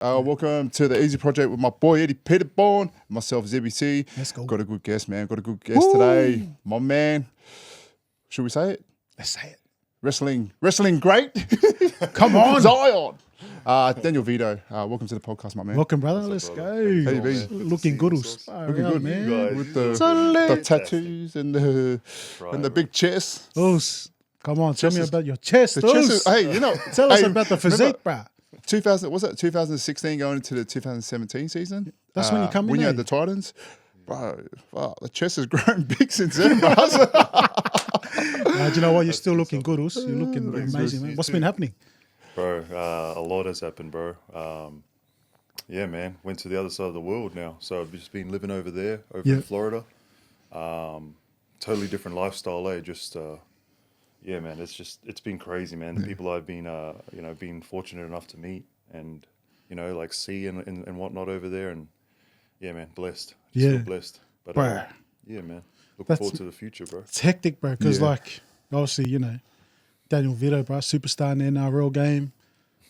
Welcome to the Easy Project with my boy Eddie Peterborn, myself ZBC. Let's go. Got a good guest, man. Got a good guest today. My man. Should we say it? Let's say it. Wrestling great. Come on. Zion. Daniel Vidot. Welcome to the podcast, my man. Welcome, brother. Let's go. How you been? Looking good. Looking good, man. With the tattoos and the big chest. Come on, tell me about your chest. The chest is, hey, you know. Tell us about the physique, bro. 2016 going into the 2017 season? That's when you come in. When you had the Titans. Bro, wow, the chest has grown big since then, bro. Do you know what? You're still looking good, Us. You're looking amazing, man. What's been happening? Bro, a lot has happened, bro. Yeah, man. Went to the other side of the world now. So I've just been living over there, in Florida. Totally different lifestyle, eh? Just, yeah, man. It's been crazy, man. The people I've been, been fortunate enough to meet and, like see and whatnot over there. And yeah, man, blessed. Just feel blessed. But, bro. Yeah, man. Looking forward to the future, bro. It's hectic, bro. Because, obviously, Daniel Vidot, bro, superstar in the NRL game.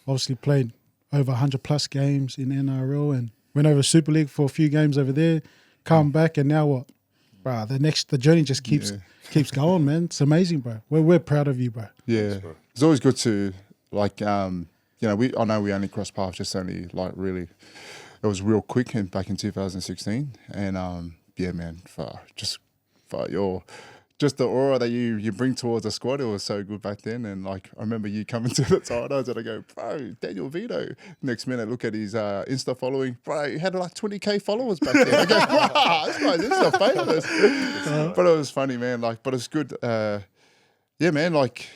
Obviously played over 100+ games in NRL and went over Super League for a few games over there. Come back and now what? Bro, the journey just keeps going, man. It's amazing, bro. We're proud of you, bro. Yeah. Thanks, bro. It's always good to, I know we only crossed paths just only, really, it was real quick back in 2016. And, yeah, man, for the aura that you bring towards the squad, it was so good back then. And I remember you coming to the Titans and I go, bro, Daniel Vidot. Next minute, look at his Insta following. Bro, he had like 20K followers back then. I go, wow, this guy's Insta famous. But it was funny, man. But it's good. Yeah, man. Like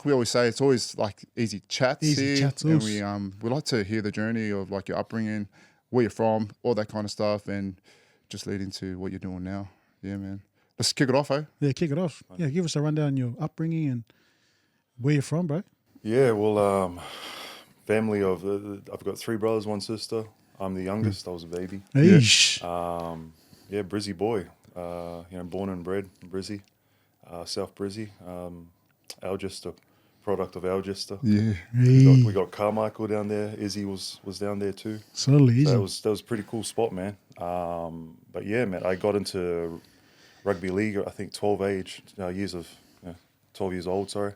we always say, it's always like easy chats here. And we like to hear the journey of like your upbringing, where you're from, all that kind of stuff, and just lead into what you're doing now. Yeah, man. Let's kick it off, eh? Yeah, kick it off. Yeah, give us a rundown on your upbringing and where you're from, bro. Yeah, well, family of, I've got 3 brothers, 1 sister. I'm the youngest. I was a baby. Eesh. Yeah, Brizzy boy. Born and bred in Brizzy, South Brizzy. Algester, product of Algester. Yeah. We got Carmichael down there. Izzy was down there too. So easy. That was a pretty cool spot, man. But yeah, man, I got into rugby league, I think 12 years old, sorry.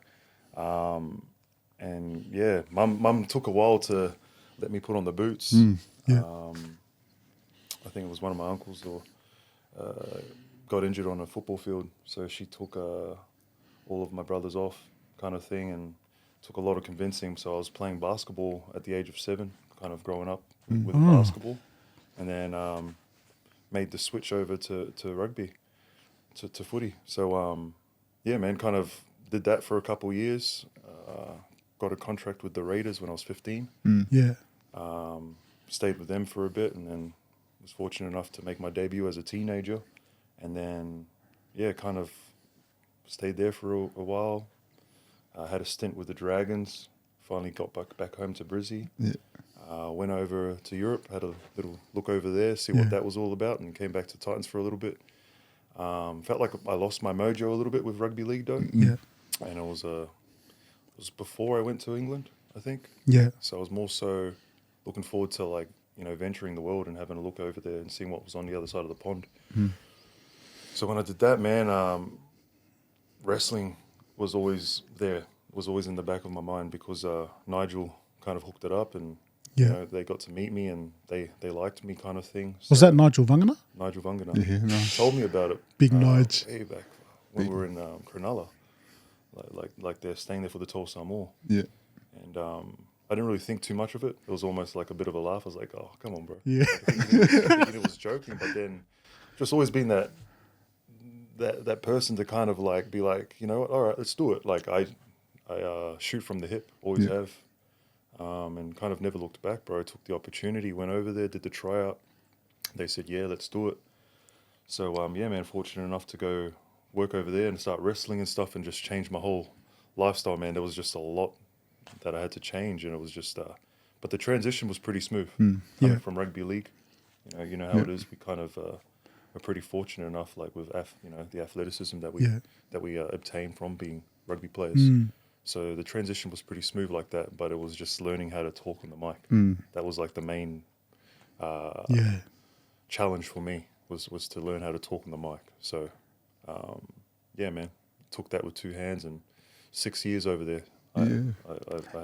And yeah, mum took a while to let me put on the boots. Yeah. I think it was one of my uncles got injured on a football field, so she took all of my brothers off, kind of thing, and took a lot of convincing. So I was playing basketball at the age of 7, kind of growing up with basketball, and then made the switch over to rugby. To footy. So, yeah, man, kind of did that for a couple of years. Got a contract with the Raiders when I was 15. Yeah. Stayed with them for a bit and then was fortunate enough to make my debut as a teenager. And then, yeah, kind of stayed there for a while. Had a stint with the Dragons. Finally got back home to Brizzy. Yeah. Went over to Europe, had a little look over there, see what that was all about, and came back to Titans for a little bit. Felt like I lost my mojo a little bit with rugby league though. Yeah. And it was before I went to England, I think. Yeah. So I was more so looking forward to venturing the world and having a look over there and seeing what was on the other side of the pond. So when I did that, man, wrestling was always there, was always in the back of my mind because Nigel kind of hooked it up and they got to meet me and they liked me kind of thing. So was that Nigel Vangana? Nigel Vangana. Yeah, nice. Told me about it. Big Nige. Way back when we were in Cronulla. Like they're staying there for the Tulsa Samoa. Yeah. And I didn't really think too much of it. It was almost like a bit of a laugh. I was like, oh, come on, bro. Yeah. Thinking it was joking, but then just always been that person to kind of like be like, you know what, all right, let's do it. Like I shoot from the hip, always have. And kind of never looked back, bro. I took the opportunity, went over there, did the tryout. They said, yeah, let's do it. So, yeah, man, fortunate enough to go work over there and start wrestling and stuff and just change my whole lifestyle, man. There was just a lot that I had to change, and it was just, but the transition was pretty smooth coming from rugby league. You know how it is. We kind of are pretty fortunate enough, like with the athleticism that we obtain from being rugby players. So the transition was pretty smooth like that, but it was just learning how to talk on the mic. That was like the main challenge for me was to learn how to talk on the mic. So yeah, man, took that with 2 hands, and 6 years over there. I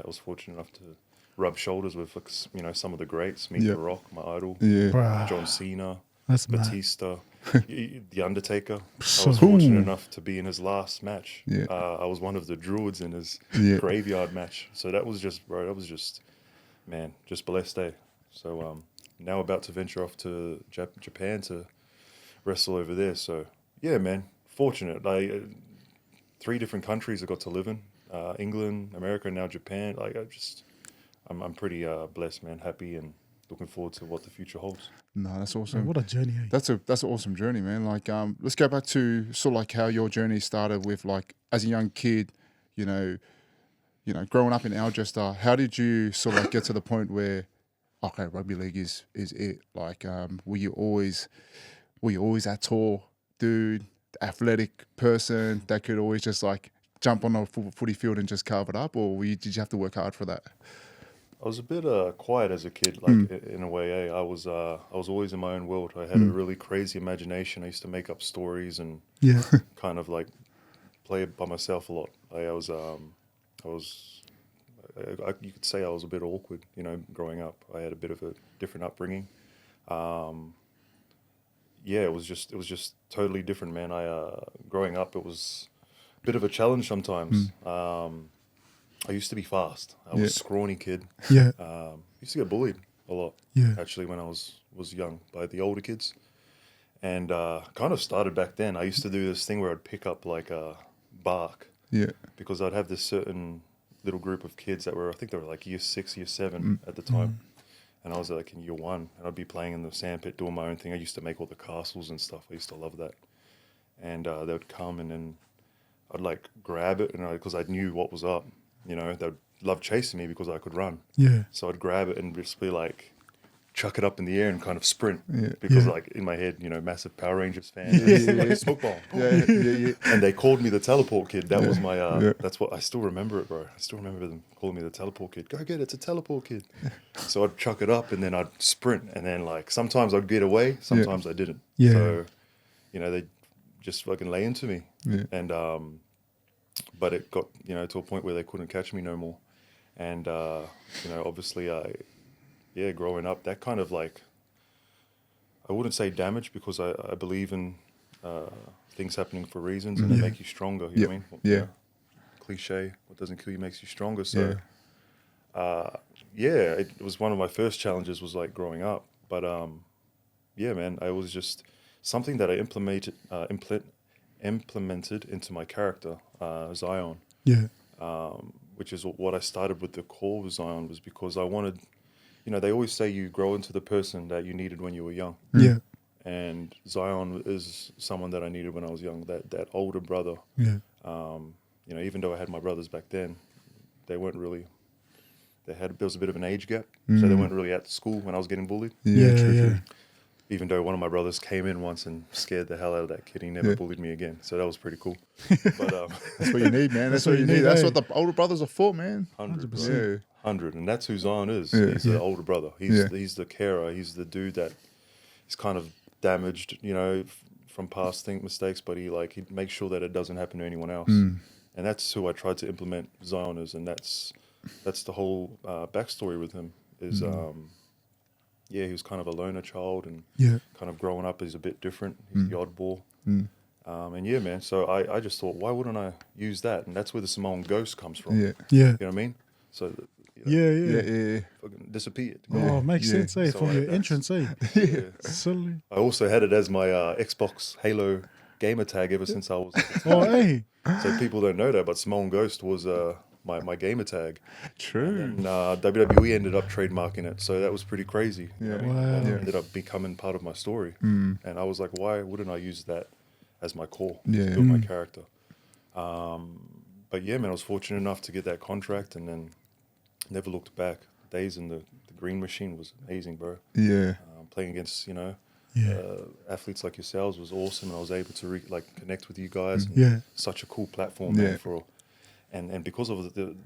was fortunate enough to rub shoulders with, you know, some of the greats, meet The Rock, my idol, John Cena, That's Batista, The Undertaker. I was fortunate enough to be in his last match. I was one of the druids in his graveyard match. So that was just, bro, that was just, man, just blessed day. So now about to venture off to Japan to wrestle over there. So yeah, man, fortunate. 3 different countries I got to live in. England, America, now Japan. Like I'm pretty blessed, man. Happy and looking forward to what the future holds. No, that's awesome. What a journey. Eh? That's an awesome journey, man. Like, let's go back to sort of like how your journey started with, like, as a young kid, you know, growing up in Algester. How did you sort of like get to the point where, okay, rugby league is it? Like, were you always that tall dude, athletic person that could always just like jump on a footy field and just carve it up, or did you have to work hard for that? I was a bit quiet as a kid, like in a way. I was always in my own world. I had a really crazy imagination. I used to make up stories and kind of like play by myself a lot. You could say I was a bit awkward, you know, growing up. I had a bit of a different upbringing. It was just totally different, man. Growing up, it was a bit of a challenge sometimes. I used to be fast. I was a scrawny kid. Used to get bullied a lot, actually, when I was young by the older kids. And kind of started back then. I used to do this thing where I'd pick up like a bark. Because I'd have this certain little group of kids that were, I think they were like year 6, year 7 at the time. And I was like in year 1, and I'd be playing in the sandpit, doing my own thing. I used to make all the castles and stuff. I used to love that. And they would come, and then I'd like grab it, and because I knew what was up, you know, they'd love chasing me because I could run. So I'd grab it and just be like, chuck it up in the air and kind of sprint. Because like in my head, you know, massive Power Rangers fan. Football. And they called me the teleport kid. That was my, that's what, I still remember it, bro. I still remember them calling me the teleport kid. Go get it, it's a teleport kid. So I'd chuck it up and then I'd sprint. And then like, sometimes I'd get away, sometimes I didn't. So, you know, they just fucking lay into me. And, but it got, you know, to a point where they couldn't catch me no more. And, you know, obviously growing up, that kind of like, I wouldn't say damage, because I believe in things happening for reasons and they make you stronger, you know what I mean? You know, cliche, what doesn't kill you makes you stronger. So, it was one of my first challenges was like growing up. But, man, I was just something that I implemented into my character, Zion. Which is what I started with the core of Zion, was because I wanted, you know, they always say you grow into the person that you needed when you were young. And Zion is someone that I needed when I was young, that older brother. You know, even though I had my brothers back then, they weren't really, there was a bit of an age gap, so they weren't really at school when I was getting bullied. True. Even though one of my brothers came in once and scared the hell out of that kid, he never bullied me again. So that was pretty cool. But that's what you need, man. That's what you need. That's what the older brothers are for, man. 100%. 100. And that's who Zion is. He's the older brother. He's the carer. He's the dude that is kind of damaged, you know, from past mistakes, but he makes sure that it doesn't happen to anyone else. And that's who I tried to implement Zion as, and that's the whole backstory with him is he was kind of a loner child, and kind of growing up is a bit different. He's the oddball. And man, so I just thought, why wouldn't I use that? And that's where the Samoan ghost comes from. You know what I mean? So fucking disappeared. Oh, makes sense, eh? So from your entrance, eh? Absolutely. I also had it as my Xbox Halo gamer tag ever since I was. So people don't know that, but Samoan Ghost was my gamer tag. True. And WWE ended up trademarking it, so that was pretty crazy. Yeah. It ended up becoming part of my story. And I was like, why wouldn't I use that as my core to build my character? But yeah, man, I was fortunate enough to get that contract, and then never looked back. Days in the green machine was amazing, bro. Playing against, you know, athletes like yourselves was awesome, and I was able to connect with you guys. And such a cool platform, man, and because of the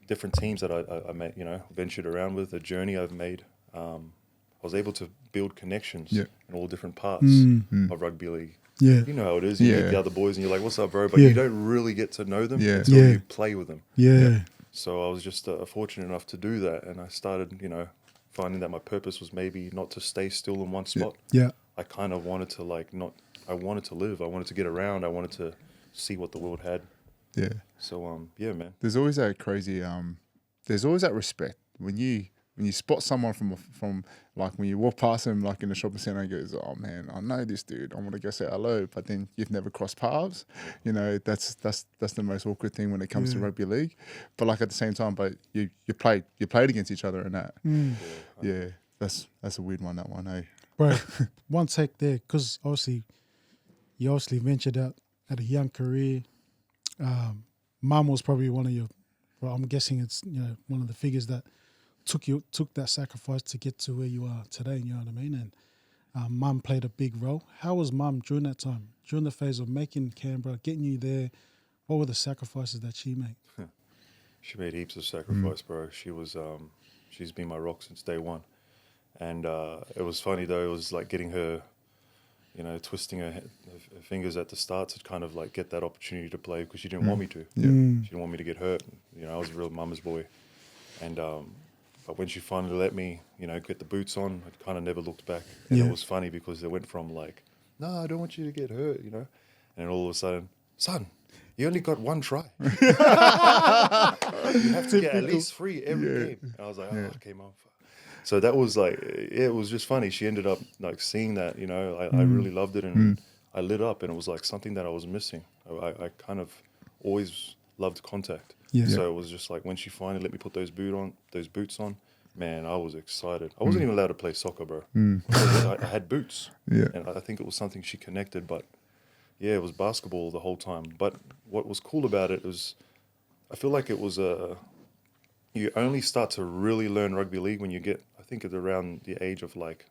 different teams that I met, ventured around with, the journey I've made, I was able to build connections in all different parts of rugby league. Yeah. You know how it is. You meet the other boys and you're like, what's up, bro? But Yeah. you don't really get to know them Yeah. until Yeah. you play with them. Yeah. So I was just fortunate enough to do that. And I started, finding that my purpose was maybe not to stay still in one spot. Yeah. I kind of wanted to I wanted to live. I wanted to get around. I wanted to see what the world had. Yeah. So, yeah, man. There's always that crazy, there's always that respect when you spot someone from like when you walk past them like in the shopping center and goes, oh man, I know this dude, I want to go say hello, but then you've never crossed paths. That's the most awkward thing when it comes to rugby league. But like at the same time, but you played against each other in that. Yeah, that's a weird one, that one, hey. Bro, one take there, because you obviously ventured out at a young career. Mum was probably one of your, well, I'm guessing it's one of the figures that took that sacrifice to get to where you are today. You know what I mean? And Mum played a big role. How was Mum during that time, during the phase of making Canberra, getting you there? What were the sacrifices that she made? She made heaps of sacrifice, bro. She was, she's been my rock since day one. And it was funny though. It was like getting her, twisting her fingers at the start to kind of like get that opportunity to play because she didn't want me to. She didn't want me to get hurt. I was a real mama's boy. And but when she finally let me, get the boots on, I kind of never looked back. And it was funny because it went from like, no, I don't want you to get hurt, and all of a sudden, son, you only got one try. You have to get at least 3 every game. And I was like, okay, mom. So that was like, it was just funny. She ended up like seeing that, I really loved it and I lit up and it was like something that I was missing. I kind of always loved contact. Yeah. So it was just like when she finally let me put those boots on, man, I was excited. I wasn't even allowed to play soccer, bro. I had boots. Yeah. And I think it was something she connected, but yeah, it was basketball the whole time. But what was cool about it was, I feel like it was you only start to really learn rugby league when you get, I think it's around the age of like,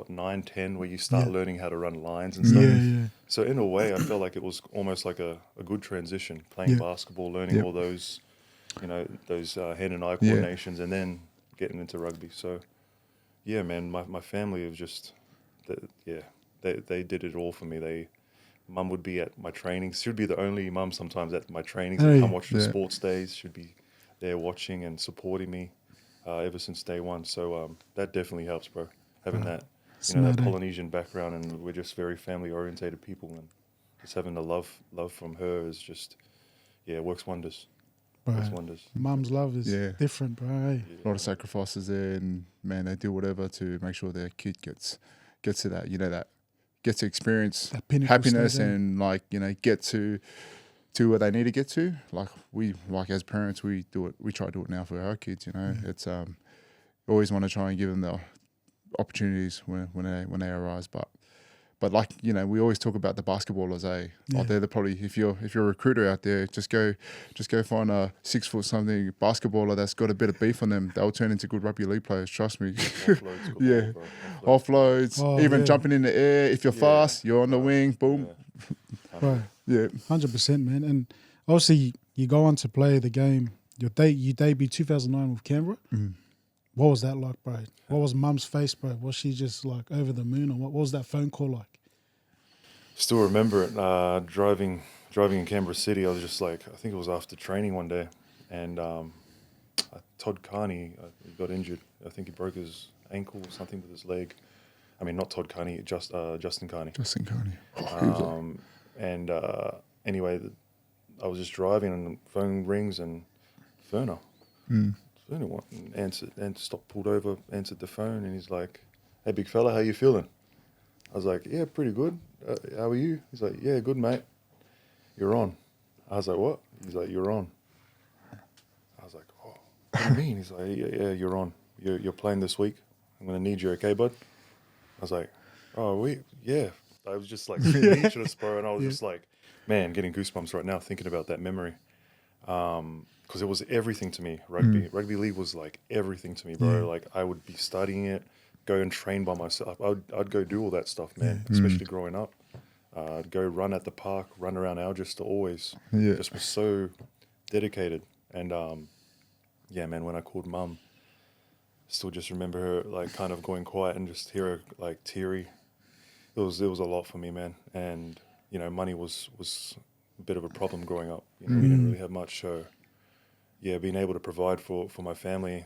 9, 10, where you start learning how to run lines and stuff. Yeah. So in a way, I felt like it was almost like a good transition, playing basketball, learning all those, those hand and eye coordinations, and then getting into rugby. So, yeah, man, my family was just, they did it all for me. Mum would be at my trainings. She would be the only mum sometimes at my trainings and come watch the sports days. She'd be there watching and supporting me ever since day one. So that definitely helps, bro. Having that, that Polynesian background, and we're just very family-orientated people, and just having the love from her is just, it works wonders. Bro, Works wonders. Mum's love is different, bro. A lot of sacrifices there, and man, they do whatever to make sure their kid gets to that, that gets to experience That pinnacle happiness stage, and get to where they need to get to. Like as parents, we do it. We try to do it now for our kids. It's always want to try and give them the opportunities when they arise. But we always talk about the basketballers. They're probably if you're a recruiter out there, just go find a 6 foot something basketballer that's got a bit of beef on them. They'll turn into good rugby league players. Trust me. Offloads, even jumping in the air. If you're fast, you're on the wing. Boom. Right. Yeah. 100%, man. And obviously, you go on to play the game. You debuted 2009 with Canberra. What was that like, bro? What was Mum's face, bro? Was she just like over the moon, or what was that phone call like? Still remember it. Driving in Canberra City, I was just like, I think it was after training one day, and Todd Carney got injured. I think he broke his ankle or something with his leg. I mean, not Todd Carney, Justin Carney. Justin Carney. Anyway, I was just driving and the phone rings and Ferner. Ferner answered and pulled over, answered the phone, and he's like, "Hey, big fella, how you feeling?" I was like, "Yeah, pretty good. How are you?" He's like, "Yeah, good, mate. You're on." I was like, "What?" He's like, "You're on." I was like, "Oh, what do you mean?" He's like, "Yeah, you're on. You're playing this week. I'm going to need you, okay, bud?" I was like, "Oh, yeah." I was just like speechless, bro, and I was just like, man, getting goosebumps right now thinking about that memory. Because it was everything to me, rugby. Rugby league was like everything to me, bro. Like I would be studying it, go and train by myself. I'd go do all that stuff, man, especially growing up. I'd go run at the park, run around Algis to always. Just was so dedicated. And yeah, man, when I called mum, still just remember her like kind of going quiet and just hear her like teary. It was a lot for me, man. And you know, money was a bit of a problem growing up. You know, we didn't really have much. So yeah, being able to provide for my family,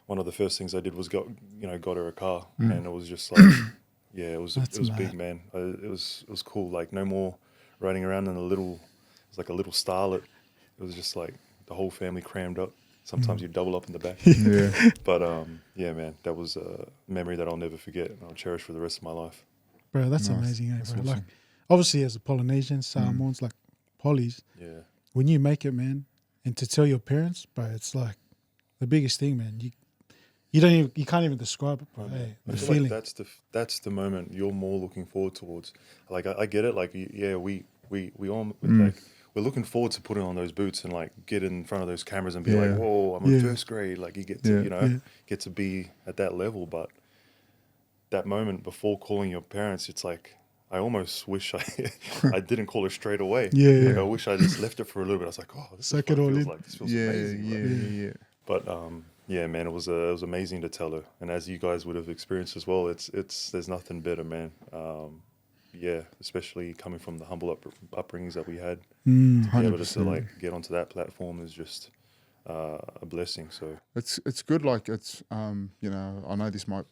one of the first things I did was got her a car, and it was just like, yeah, it was big, man. It was cool. Like no more riding around in it's like a little starlet. It was just like the whole family crammed up. Sometimes you double up in the back. Yeah. But yeah, man, that was a memory that I'll never forget and I'll cherish for the rest of my life. Bro, that's Nice. amazing, eh, That's bro? awesome. Like, obviously, as a Polynesian, Samoans, like Polys, Yeah. when you make it, man, and to tell your parents, bro, it's like the biggest thing, man. You can't even describe it, bro. Hey, I the feel feeling. like that's the moment you're more looking forward towards. Like I get it. Like yeah, we all like we're looking forward to putting on those boots and like get in front of those cameras and be like, whoa, I'm in first grade. Like you get to get to be at that level. But that moment before calling your parents, it's like I almost wish I didn't call her straight away. Like I wish I just left it for a little bit. I was like, oh, this Suck is what it it all feels in. like. This feels amazing. Yeah. But yeah, man, it was amazing to tell her, and as you guys would have experienced as well, it's there's nothing better, man. Yeah, especially coming from the humble upbringings that we had, to be able to like get onto that platform is just a blessing. So It's good. Like it's you know, I know this might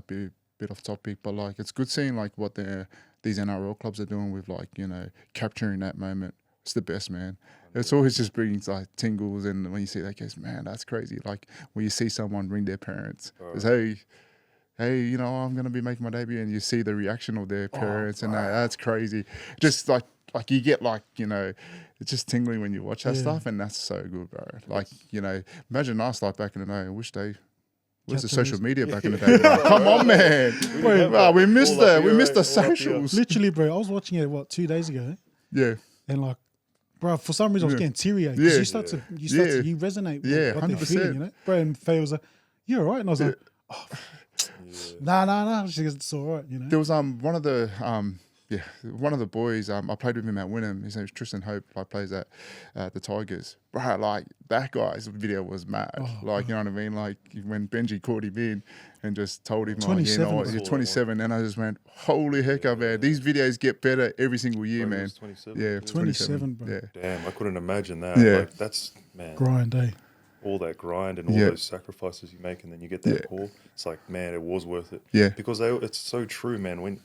be a bit off topic, but like it's good seeing like what these NRL clubs are doing with like, you know, capturing that moment. It's the best, man. It's always just brings like tingles, and when you see that case, man, that's crazy. Like when you see someone ring their parents, it's, hey, you know, I'm gonna be making my debut, and you see the reaction of their parents, and that's crazy. Just like you get like, you know, it's just tingling when you watch that stuff, and that's so good, bro. Like, you know, imagine us like back in the day. I wish where's the social media back in the day? Like, come on, man. We missed that. We missed the socials. Literally, bro, I was watching it, 2 days ago? Yeah. And like, bro, for some reason I was getting teary-eyed because you resonate with what they're 100%. feeling, you know? Bro, and Faye was like, you're all right. And I was like, oh, nah. She goes, it's all right, you know? There was one of the boys, I played with him at Wynnum. His name's Tristan Hope. Like plays at the Tigers. Bro, like that guy's video was mad. Like, you know what I mean? Like when Benji caught him in and just told him, like, you know, you're 27, and I just went, holy heck, man. These videos get better every single year, man. 27? Yeah, 27, bro. Yeah. Damn, I couldn't imagine that. Yeah. Like that's, man, Grind, eh? all that grind and all those sacrifices you make, and then you get that call. It's like, man, it was worth it. Yeah. Because it's so true, man. When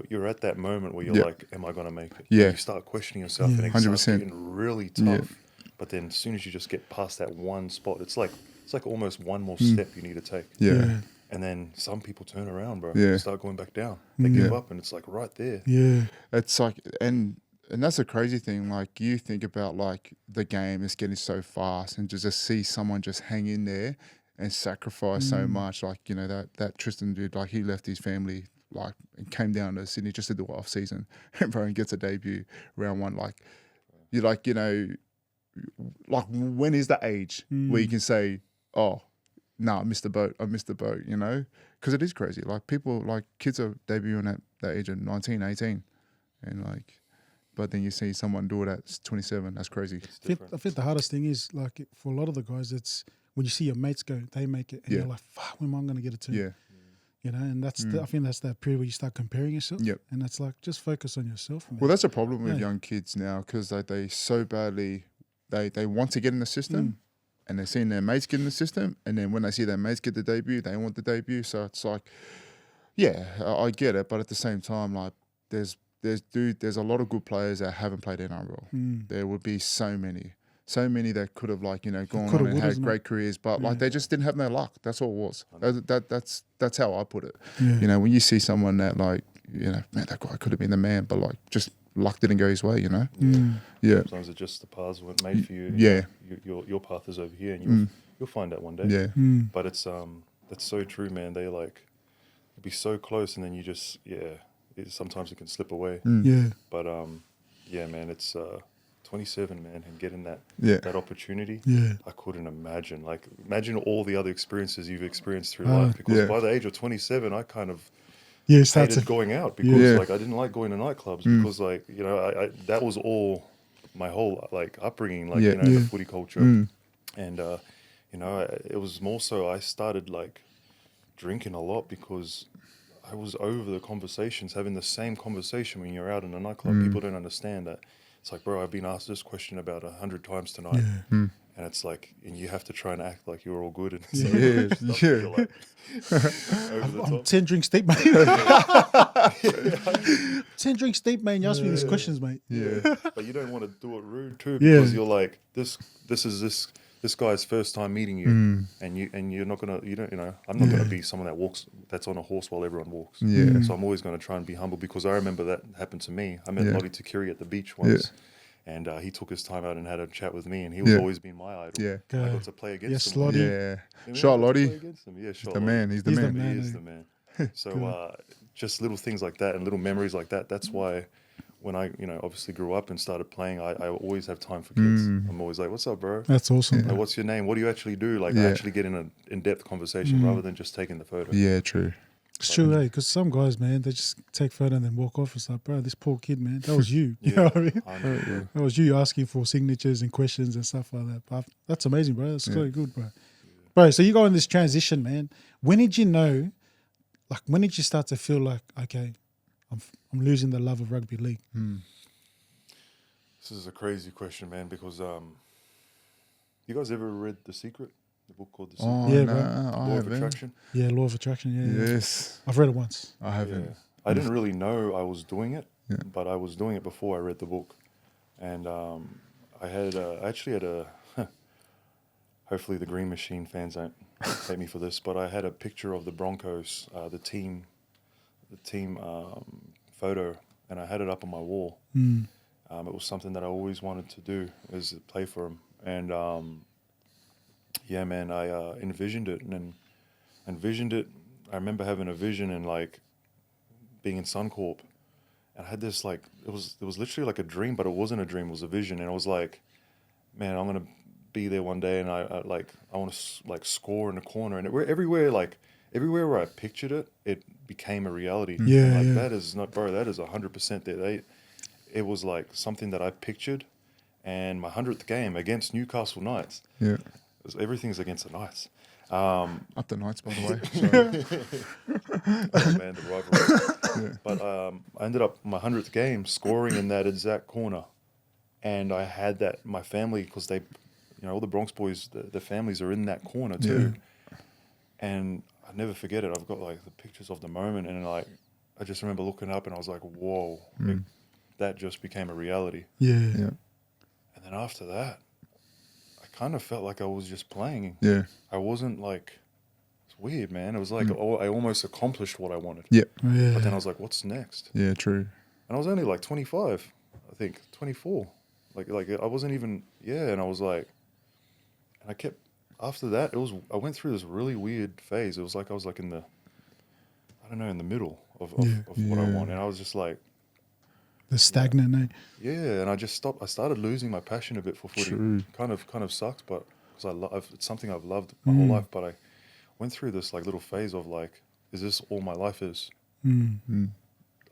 you're at that moment where you're like, am I going to make it? Yeah. You start questioning yourself, and it starts 100%. getting really tough. But then as soon as you just get past that one spot, it's like almost one more step you need to take. Yeah. And then some people turn around, bro. Yeah. They start going back down. They give up, and it's like right there. Yeah. It's like, and that's a crazy thing. Like you think about like the game is getting so fast, and just see someone just hang in there and sacrifice so much. Like, you know, that Tristan dude, like he left his family, like, and came down to Sydney just to do off season, and bro, and gets a debut round one. Like, you like, you know, like when is the age where you can say, oh, no, I missed the boat, you know? Because it is crazy. Like people, like kids are debuting at that age of 19, 18, and like, but then you see someone do it at 27. That's crazy. I think the hardest thing is, like, for a lot of the guys, it's when you see your mates go, they make it, and you're like, fuck, when am I going to get it too? Yeah. You know, and that's I think that's that period where you start comparing yourself. Yep. And it's like, just focus on yourself, man. Well, that's a problem with young kids now, because they so badly, they want to get in the system, and they're seeing their mates get in the system, and then when they see their mates get the debut, they want the debut. So it's like, yeah, I get it, but at the same time, like there's a lot of good players that haven't played NRL. There would be so many that could have, like, you know, gone on and had great careers, but like they just didn't have no luck. That's all it was. That's how I put it. Yeah. You know, when you see someone that, like, you know, man, that guy could have been the man, but like just luck didn't go his way. You know. Yeah. Sometimes it's just the paths weren't made for you. Yeah. Your path is over here, and you'll find that one day. Yeah. But it's that's so true, man. They like be so close, and then you just sometimes it can slip away. Yeah. But yeah, man, it's 27, man, and getting that opportunity. Yeah. I couldn't imagine. Like, imagine all the other experiences you've experienced through life. Because by the age of 27, I kind of hated going out because like I didn't like going to nightclubs because, like, you know, I that was all my whole like upbringing, like Yeah. you know, Yeah. the footy culture, Mm. and you know, it was more so I started like drinking a lot because I was over the conversations, having the same conversation when you're out in a nightclub. People don't understand that. It's like, bro, I've been asked this question about 100 times tonight. Yeah. And it's like, and you have to try and act like you're all good. And Yeah. Yeah, stuff, 'cause yeah. you're like over the I'm top. 10 drinks deep, mate. 10 drinks deep, mate. You ask me these questions, mate. Yeah. But you don't want to do it rude too, Yeah. because you're like, this is this guy's first time meeting you, and you're not gonna, I'm not gonna be someone that's on a horse while everyone walks. Yeah. So I'm always gonna try and be humble, because I remember that happened to me. I met Yeah. Lottie Takiri at the beach once, and he took his time out and had a chat with me, and he was Yeah. always been my idol. Yeah. I got to play against Yes, him. Lottie. Yeah. Yeah, Shot I got to play Lottie. against him. Yeah, shot The Lottie. man. He's the He's the man. man. He is eh? the man. So just little things like that and little memories like that. That's why when I, obviously grew up and started playing, I always have time for kids. I'm always like, "What's up, bro? That's awesome. Like, bro. what's your name? What do you actually do?" Like, I Yeah. actually get in an in-depth conversation rather than just taking the photo. Yeah, true. It's true, eh? Because some guys, man, they just take photo and then walk off. It's like, bro, this poor kid, man, that was you. You know what I mean? 100, bro. That was you asking for signatures and questions and stuff like that. But that's amazing, bro. That's so good, bro. Bro, so you go in this transition, man. When did you know, like, when did you start to feel like, okay, I'm losing the love of rugby league? This is a crazy question, man, because you guys ever read The Secret? The book called The Secret? Oh, Yeah, no, bro. I Law of haven't. Attraction? Yeah, Law of Attraction. Yeah, yeah. Yes, I've read it once. I haven't. Yeah. I didn't really know I was doing it, Yeah. but I was doing it before I read the book. And I actually had a, hopefully the Green Machine fans don't hate me for this, but I had a picture of the Broncos, the team photo, and I had it up on my wall. It was something that I always wanted to do, was play for them. And yeah, man, I envisioned it and envisioned it. I remember having a vision and like being in Suncorp, and I had this like it was literally like a dream, but it wasn't a dream. It was a vision, and I was like, man, I'm gonna be there one day, and I want to like score in the corner, and everywhere where I pictured it, it became a reality. Yeah, And, like yeah. that is not, bro. That is 100% there. It was like something that I pictured, and my 100th game against Newcastle Knights. Yeah. Everything's against the Knights. Up the Knights, by the way. Oh, man, the rivalry. But I ended up my 100th game scoring in that exact corner, and I had that my family, because they, all the Bronx boys, the families are in that corner too, and I never forget it. I've got like the pictures of the moment, and like I just remember looking up and I was like, whoa, that just became a reality. Yeah. Yeah. And then after that, I kind of felt like I was just playing. Yeah. I wasn't like, it's weird, man. It was like I almost accomplished what I wanted. Yeah. Oh, yeah. But then I was like, what's next? Yeah. True. And I was only like 25, I think, 24. Like I wasn't even, and I was like, and I kept, after that, I went through this really weird phase. It was like I was like in the, I don't know, in the middle of what I want. And I was just like, The stagnant, eh? yeah, and I just stopped. I started losing my passion a bit for footy. True. Kind of sucks, but because it's something I've loved my whole life. But I went through this like little phase of like, is this all my life is?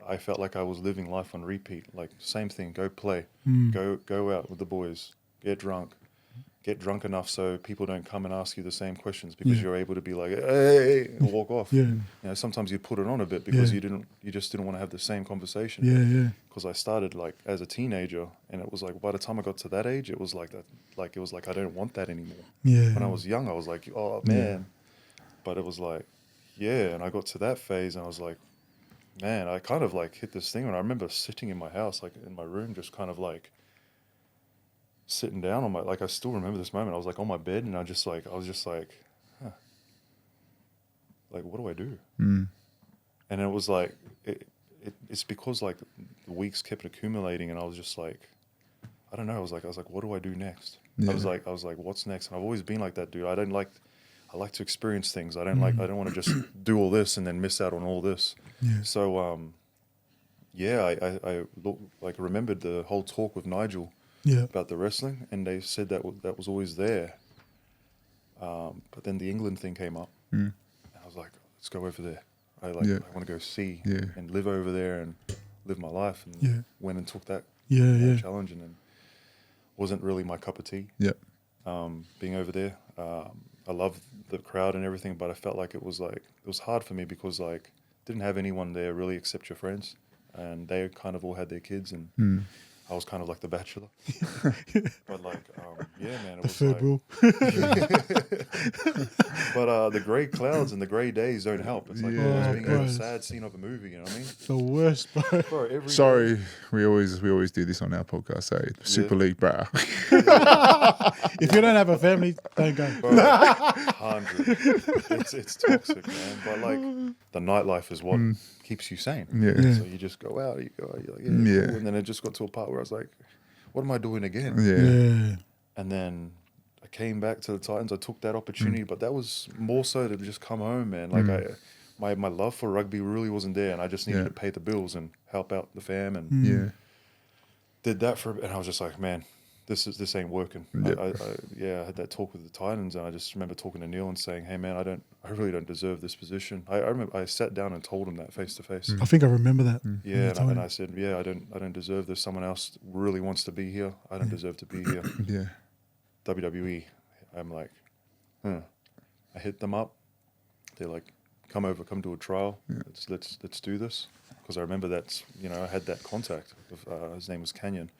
I felt like I was living life on repeat. Like same thing, go play, go out with the boys, get drunk enough so people don't come and ask you the same questions, because you're able to be like, hey, and walk off. Yeah. Sometimes you put it on a bit because you just didn't want to have the same conversation. Yeah. Because I started like as a teenager, and it was like by the time I got to that age, it was like that. Like it was like I don't want that anymore. Yeah. When I was young, I was like, oh man, but it was like, and I got to that phase, and I was like, man, I kind of like hit this thing, and I remember sitting in my house, like in my room, just kind of like sitting down on like I still remember this moment. I was like on my bed, and I was just like, huh, like what do I do? And it was like it's because like the weeks kept accumulating, and I was just like, I don't know. I was like, what do I do next? Yeah. I was like, what's next? And I've always been like that, dude. I like to experience things. I don't want to just do all this and then miss out on all this. Yeah. So I remembered the whole talk with Nigel about the wrestling, and they said that was always there. But then the England thing came up, and I was like, let's go over there. I want to go see and live over there and live my life, and went and took that challenge, and then wasn't really my cup of tea. Yeah. Being over there, I love the crowd and everything, but I felt like it was hard for me because like didn't have anyone there really except your friends, and they kind of all had their kids, and I was kind of like the bachelor. But like, yeah, man, it was Third like, rule. but the grey clouds and the grey days don't help. It's like Yeah. being in a sad scene of a movie. You know what I mean? The worst, bro. Bro, every Sorry, we always do this on our podcast. Say Super League, bro. If you don't have a family, don't go. Bro, 100. It's toxic, man. But like the nightlife is what keeps you sane. Yeah. So you just go out, you're like, yeah, Yeah. cool. And then it just got to a part where I was like, what am I doing again? Yeah. And then I came back to the Titans. I took that opportunity, but that was more so to just come home, man. Like my love for rugby really wasn't there, and I just needed to pay the bills and help out the fam, and did that and I was just like, man, this ain't working. Yep. I had that talk with the Titans, and I just remember talking to Neil and saying, hey man, I really don't deserve this position. I remember I sat down and told him that face to face. I think I remember that. Yeah, and I said, yeah, I don't deserve this. Someone else really wants to be here. I don't deserve to be here. Yeah. WWE, I'm like, I hit them up. They're like, come do a trial. Yeah. Let's do this, because I remember I had that contact with his name was Canyon,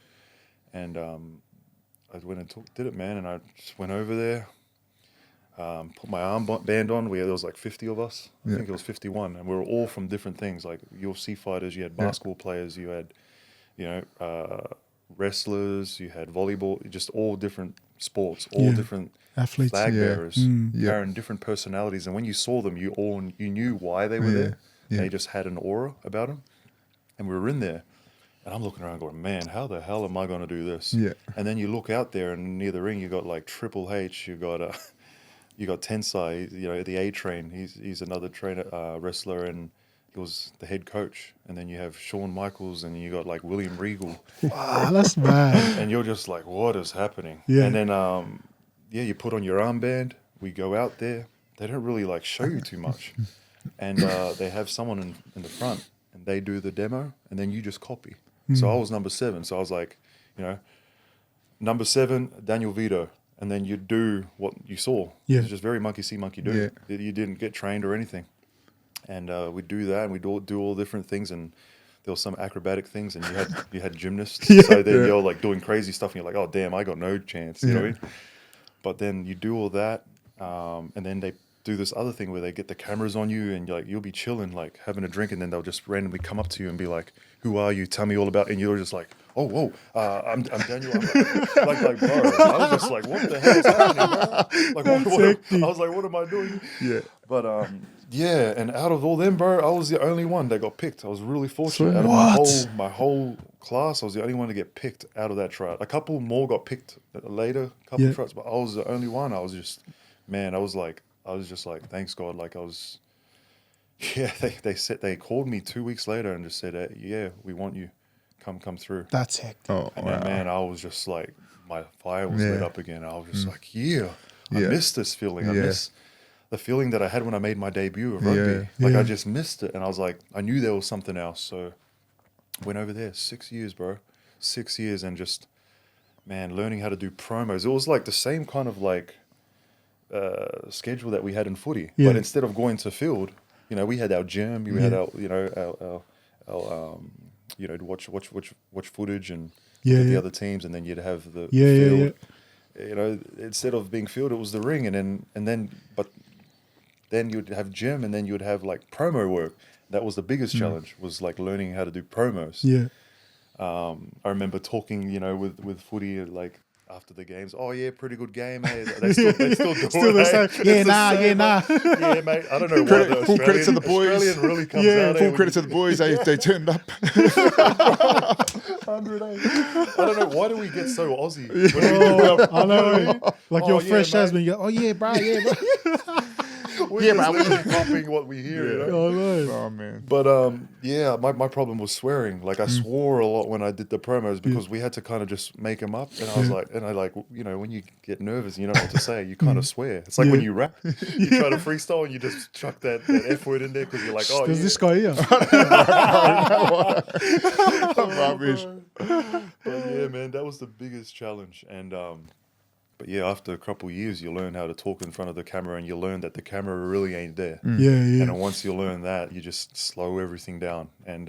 and I went and did it, man, and I just went over there, put my armband on. There was like 50 of us. I think it was 51, and we were all from different things, like UFC fighters. You had basketball players. You had, wrestlers. You had volleyball. Just all different sports, all different athletes, flag bearers, carrying different personalities. And when you saw them, you knew why they were there. Yeah. They just had an aura about them. And we were in there, and I'm looking around going, man, how the hell am I going to do this? Yeah. And then you look out there, and near the ring, you got like Triple H, you got Tensai, the A Train. He's another trainer, wrestler, and he was the head coach. And then you have Shawn Michaels, and you got like William Regal. Wow, that's mad. And you're just like, what is happening? Yeah. And then, you put on your armband. We go out there. They don't really like show you too much. And they have someone in the front, and they do the demo, and then you just copy. So I was number 7. So I was like, number 7, Daniel Vidot. And then you do what you saw. Yeah. It's just very monkey see, monkey do. Yeah. You didn't get trained or anything. And we do that, and we do all different things, and there were some acrobatic things, and you had gymnasts. So then you're like doing crazy stuff, and you're like, oh damn, I got no chance. You know what I mean? But then you do all that, and then they do this other thing where they get the cameras on you, and you'll be chilling, like having a drink, and then they'll just randomly come up to you and be like, who are you? Tell me all about. And you're just like, oh whoa, I'm Daniel. I'm like bro, I was just like, what the hell is happening, bro? Like I was like, what am I doing? Yeah. But and out of all them, bro, I was the only one that got picked. I was really fortunate. Out of my whole class, I was the only one to get picked out of that trial. A couple more got picked later, couple trials, but I was the only one. I was just, man, I was just like, thanks God. Like I was, they called me 2 weeks later and just said, yeah, we want you. Come through. That's hectic. Oh, and then, man, I was just like, my fire was lit up again. I was just like, I miss this feeling. I miss the feeling that I had when I made my debut of rugby. I just missed it. And I was like, I knew there was something else. So went over there, 6 years, bro. 6 years, and just, man, learning how to do promos. It was like the same kind of like schedule that we had in footy. Yeah. But instead of going to field, we had our gym, we had our to watch footage and look at the other teams, and then you'd have the field. Instead of being field, it was the ring, and then you'd have gym, and then you'd have like promo work. That was the biggest challenge, was like learning how to do promos. Yeah. I remember talking, with footy, like after the games. Oh yeah, pretty good game, hey. They still do Still it. the same. Hey. Yeah, mate. I don't know why Full credit to the boys. Australian really comes out. Full credit to the boys. They turned up. 108. I don't know, why do we get so Aussie? I know. Like you're fresh as when you go, oh yeah, bro, yeah, bro. We're just literally copying what we hear, you know? Oh, no. Oh man. But yeah, my problem was swearing. Like I swore a lot when I did the promos because we had to kind of just make them up. And I was like, you know, when you get nervous and you don't know what to say, you kind of swear. It's like when you rap, you try to freestyle and you just chuck that F word in there because you're like, oh, There's this guy here. Rubbish. But yeah, man, that was the biggest challenge. And but yeah, after a couple of years, you learn how to talk in front of the camera, and you learn that the camera really ain't there. Yeah. And then once you learn that, you just slow everything down. And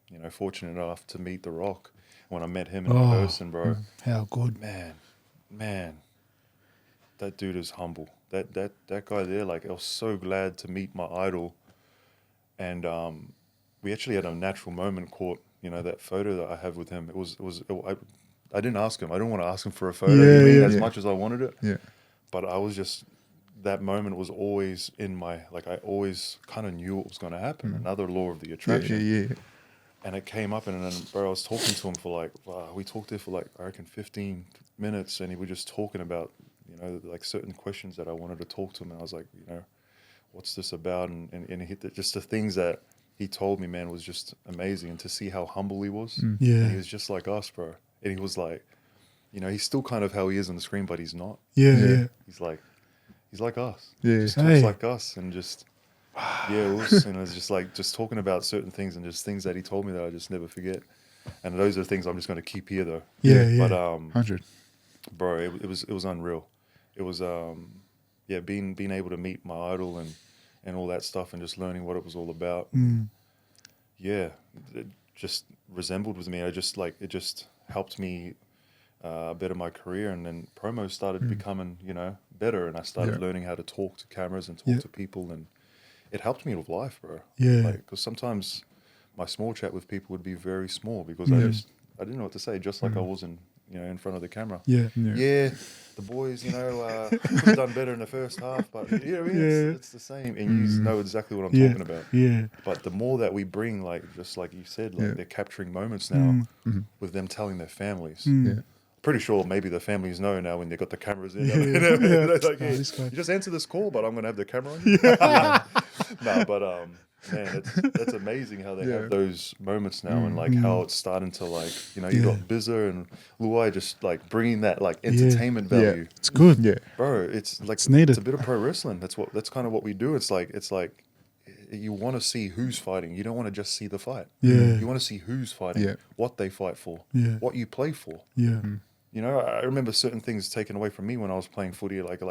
you know, fortunate enough to meet The Rock. When I met him in person, bro, How good. man, that dude is humble. That guy there, like, I was so glad to meet my idol. And we actually had a natural moment caught. You know, that photo that I have with him. I didn't ask him. I didn't want to ask him for a photo as much as I wanted it. Yeah. But I was just, that moment was always in my, like, I always kind of knew what was going to happen. Another law of the attraction. Yeah. And it came up, and then, bro, I was talking to him for like, we talked there for like, I reckon 15 minutes, and he was just talking about, you know, like certain questions that I wanted to talk to him. And I was like, you know, what's this about? And he hit just the things that he told me, man, was just amazing. And to see how humble he was. Yeah. And he was just like us, bro. And he was like, you know, he's still kind of how he is on the screen, but he's not. Yeah. He's like us. Yeah. Just talks like us, and just and it was just like just talking about certain things and just things that he told me that I just never forget. And those are things I'm just going to keep here though. Yeah. But 100. bro, it was unreal. It was being able to meet my idol and all that stuff and just learning what it was all about. Yeah, it just resembled with me. It just helped me better my career, and then promos started becoming, you know, better, and I started learning how to talk to cameras and talk to people, and it helped me with life, bro. Yeah. Like, because sometimes my small chat with people would be very small because I didn't know what to say, just like I was in front of the camera. Yeah. The boys, you know, could have done better in the first half, but you know, it's the same, and you know exactly what I'm talking about. Yeah. But the more that we bring, like, just like you said, like they're capturing moments now with them telling their families. Pretty sure maybe the families know now when they got the cameras in. They're like, hey, you just answer this call, but I'm going to have the camera on you. No, but man, that's amazing how they have those moments now, and like how it's starting to, like, you know, you got Bizza and Luai just like bringing that like entertainment value. It's good. Yeah. Bro, it's like It's needed. It's a bit of pro wrestling. That's kind of what we do. It's like you want to see who's fighting. You don't want to just see the fight. Yeah. You want to see who's fighting, what they fight for, what you play for. Yeah. You know, I remember certain things taken away from me when I was playing footy, like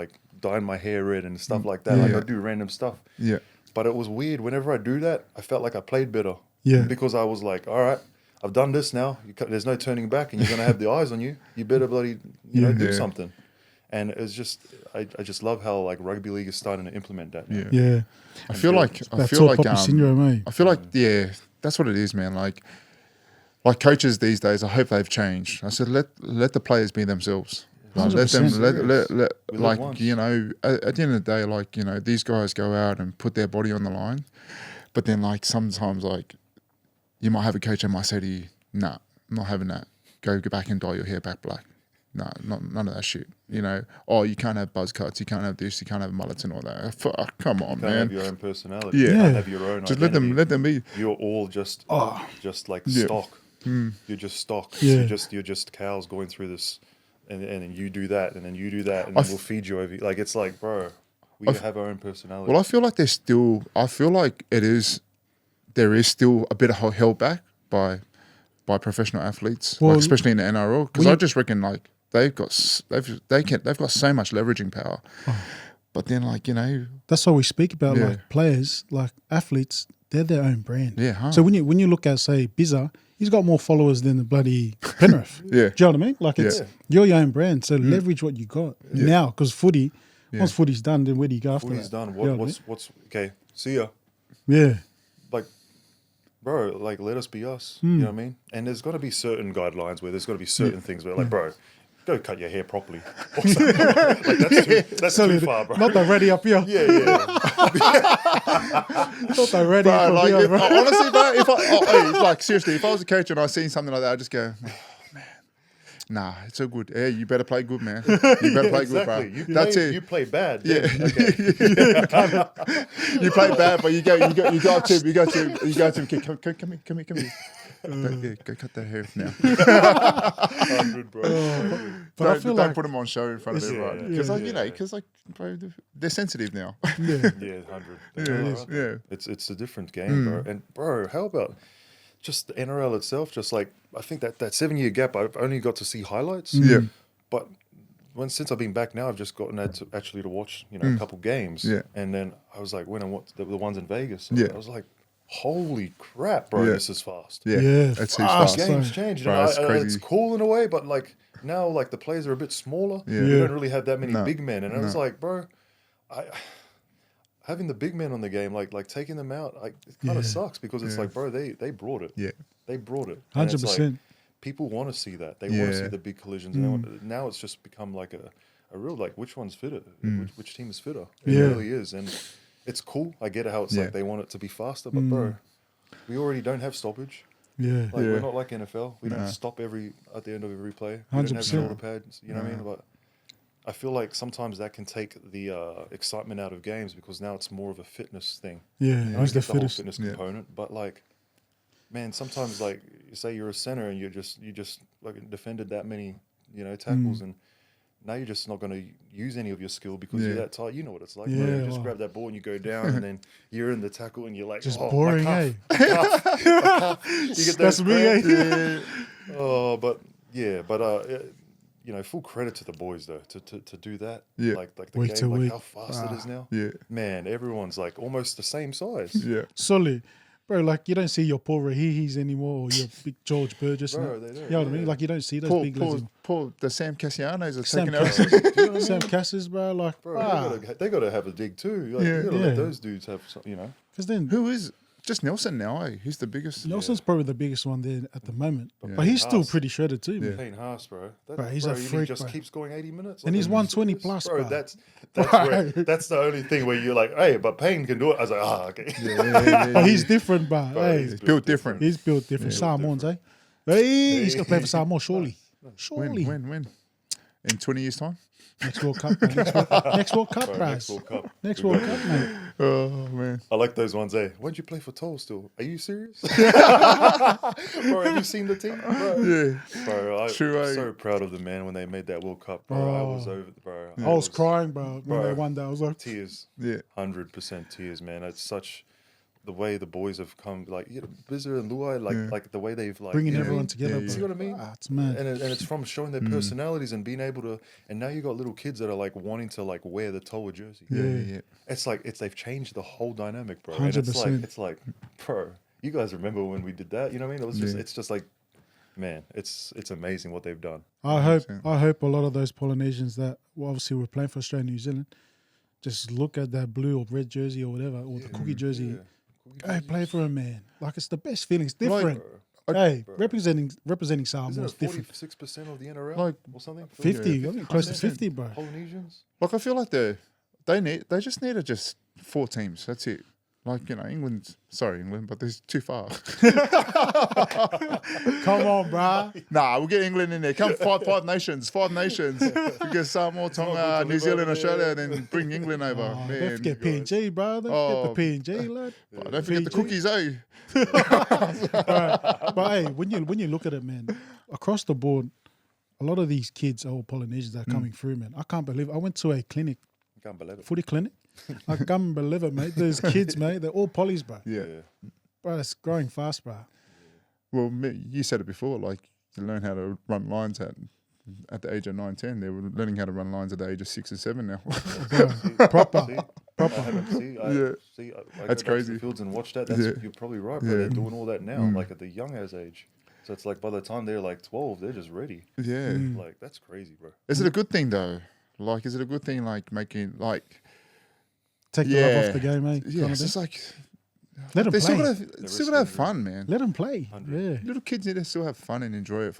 dyeing my hair red and stuff like that. Like I do random stuff. Yeah. But it was weird. Whenever I do that, I felt like I played better. Yeah. Because I was like, all right, I've done this now. There's no turning back, and you're going to have the eyes on you. You better bloody, do something. And it's just, I just love how like rugby league is starting to implement that now. Yeah. I feel like Poppy syndrome, eh? I feel like that's what it is, man. Like coaches these days, I hope they've changed. I said let the players be themselves. Like, let them 100%. like, you know, at the end of the day, like, you know, these guys go out and put their body on the line, but then like sometimes like you might have a coach that might say to you, nah, I'm not having that. Go back and dye your hair back black. No, none of that shit. You know, you can't have buzz cuts, you can't have this, you can't have mullets and all that. Fuck, come on, You can't man. have your own personality. Yeah. You can't have your own Just identity. let them be. You're all just like stock. You're just stock. Yeah. You're just cows going through this, and then you do that, and then you do that, and then we'll feed you over. Like, it's like, bro, we have our own personality. Well, I feel like there is still a bit of held back by professional athletes, Well, like especially in the NRL, because I just reckon like they've got so much leveraging power, but then like, you know, That's why we speak about like players, like athletes. They're their own brand. Yeah, huh? So when you look at, say, Bizza, he's got more followers than the bloody Penrith. Yeah. Do you know what I mean? Like, it's you're your own brand. So leverage what you got now, because footy. Once footy's done, then where do you go after Footy's that? done. You know what I mean? What's okay? See ya. Yeah. Like, bro, like, let us be us. You know what I mean? And there's got to be certain guidelines where there's got to be certain things where, like, bro, go cut your hair properly. Or something. Like, that's too far, bro. Not that ready up here. Yeah. Not that ready bro, up like here, bro. honestly, bro, like seriously, if I was a coach and I seen something like that, I'd just go, oh, man. Nah, it's so good. Yeah, you better play good, man. You better play good, bro. That's it. You play bad. Yeah. Then, okay. You play bad, but you got to come here. Yeah, go cut that hair now. 100, bro. But I feel don't like put them on show in front of everyone because, bro, they're sensitive now. yeah, Yeah, 100. Yeah. It's a different game, bro. And bro, how about just the NRL itself? Just like I think that 7-year gap, I've only got to see highlights. Yeah. But since I've been back now, I've just gotten to watch a couple games. Yeah. And then I was like, when I watched the ones in Vegas, Yeah. I was like, holy crap, bro, Yeah. this is fast. Yeah, That's fast. fast. Game's changed. Bro, it's It's crazy. cool in a way, but like now, like the players are a bit smaller. Yeah. We Yeah. don't really have that many No. big men, and I was No. like, bro, having the big men on the game, like taking them out, like it kind of Yeah. sucks because it's Yeah. like, bro, they brought it. Yeah. They brought it. And it's 100%. like, people want to see that. They want to Yeah. see the big collisions. And now it's just become like a real like which one's fitter, which team is fitter. It Yeah. really is, and it's cool. I get how it's Yeah. like they want it to be faster, but bro, we already don't have stoppage. Yeah, Like Yeah. we're not like NFL. We Nah. don't stop at the end of every play. We don't have 100%. shoulder pads. You know what I mean? But I feel like sometimes that can take the excitement out of games because now it's more of a fitness thing. yeah. I Who's get the whole fittest? fitness Yeah. component, but like, man, sometimes like you say you're a center and you just like defended that many tackles and. Now you're just not going to use any of your skill because you're Yeah. that tight. You know what it's like. Yeah, bro. You just well. grab that ball and you go down, and then you're in the tackle and you're like, Just oh, boring, my eh? calf, my calf. You get That's those me, eh? cramps. Oh, but full credit to the boys though to do that. Yeah. Like the Week game, to like week. how fast it is now. Yeah. Man, everyone's like almost the same size. Yeah. Solid. Bro, like you don't see your Paul Rahihis anymore or your big George Burgess. Bro, no. they don't, You know what I mean? yeah. Like you don't see those big lads. Paul, the Sam Cassianos are Sam taking out. Cassis, Do you know what I mean? Sam Cassis, bro. Like, Bro, they got to have a dig too. Like, Yeah. you got to Yeah. let those dudes have some, because then Who is just Nelson now? Eh? Who's the biggest? Nelson's probably the biggest one there at the moment, Yeah. but he's still Haas. pretty shredded too. Man. Payne Haas, bro. Bro, he's a he freak, just bro. keeps going 80 minutes. And he's are you 120 serious? plus, bro. bro. That's the only thing where you're like, hey, but Payne can do it. I was like, okay. But he's different, bro. Hey, he's built different. he's built different. Samoans, eh? Hey, he's gonna play for Samoa, surely. Surely. When? In 20 years' time? Next World Cup, man. Next World Cup, Bro, bro. next World Cup. Next We World got Cup, mate. Oh man. I like those ones, eh? Why'd you play for Toll still? Are you serious? Bro, have you seen the team? Bro, Yeah. bro True, I'm eh? so proud of the man when they made that World Cup, bro. I was over, bro. I was crying, bro, when Bro. they won that. I was like, Tears. Yeah. 100% tears, man. It's such the way the boys have come, like Bizzer and Luai, like the way they've like bringing you know everyone what I mean? together, Yeah, bro. See what I mean? Ah, it's mad. And it's from showing their personalities and being able to. And now you got little kids that are like wanting to like wear the Toa jersey. Yeah. It's like they've changed the whole dynamic, bro. And 100%. it's like, bro, you guys remember when we did that? You know what I mean? It was just Yeah. it's just like, man, it's amazing what they've done. I hope a lot of those Polynesians that obviously were playing for Australia and New Zealand just look at that blue or red jersey or whatever, or the cookie jersey. Yeah. Hey, play for a man. Like it's the best feeling. It's different. Bro. Hey, Bro. representing Samoa Isn't is it different. 46% of the NRL Like, or something? 50, Yeah, I think close to 50%. 50, bro. Polynesians. Like I feel like they just need just 4 teams. That's it. Like, England, but there's too far. Come on, bro. Nah, we'll get England in there. Come five nations. We get Samoa, Tonga, New Zealand, Australia, then bring England over. Oh, Man. don't forget PNG, bro. Don't forget the PNG, lad. But don't forget the PNG. cookies, eh? But hey, when you look at it, man, across the board, a lot of these kids, old Polynesians, are coming through, man. I can't believe I went to a clinic, Can't believe it. footy clinic. I can't believe it, mate. Those kids, mate, they're all polys, bro. Yeah. Bro, it's growing fast, bro. Well, you said it before, like, you learn how to run lines at the age of 9, 10. They were learning how to run lines at the age of 6 and 7 now. Proper. See? I go That's back to crazy. the fields and watch that. You're probably right, bro. Yeah. They're doing all that now, like at the young age. So it's like by the time they're like 12, they're just ready. Yeah. Like that's crazy, bro. Is it a good thing, though? Like, is it a good thing, like, making, like... Take the love off the game, mate. Yeah, kind of it's thing. just like... Let them They still play. gotta have fun, man. Let them play. 100. Yeah. Little kids need to still have fun and enjoy it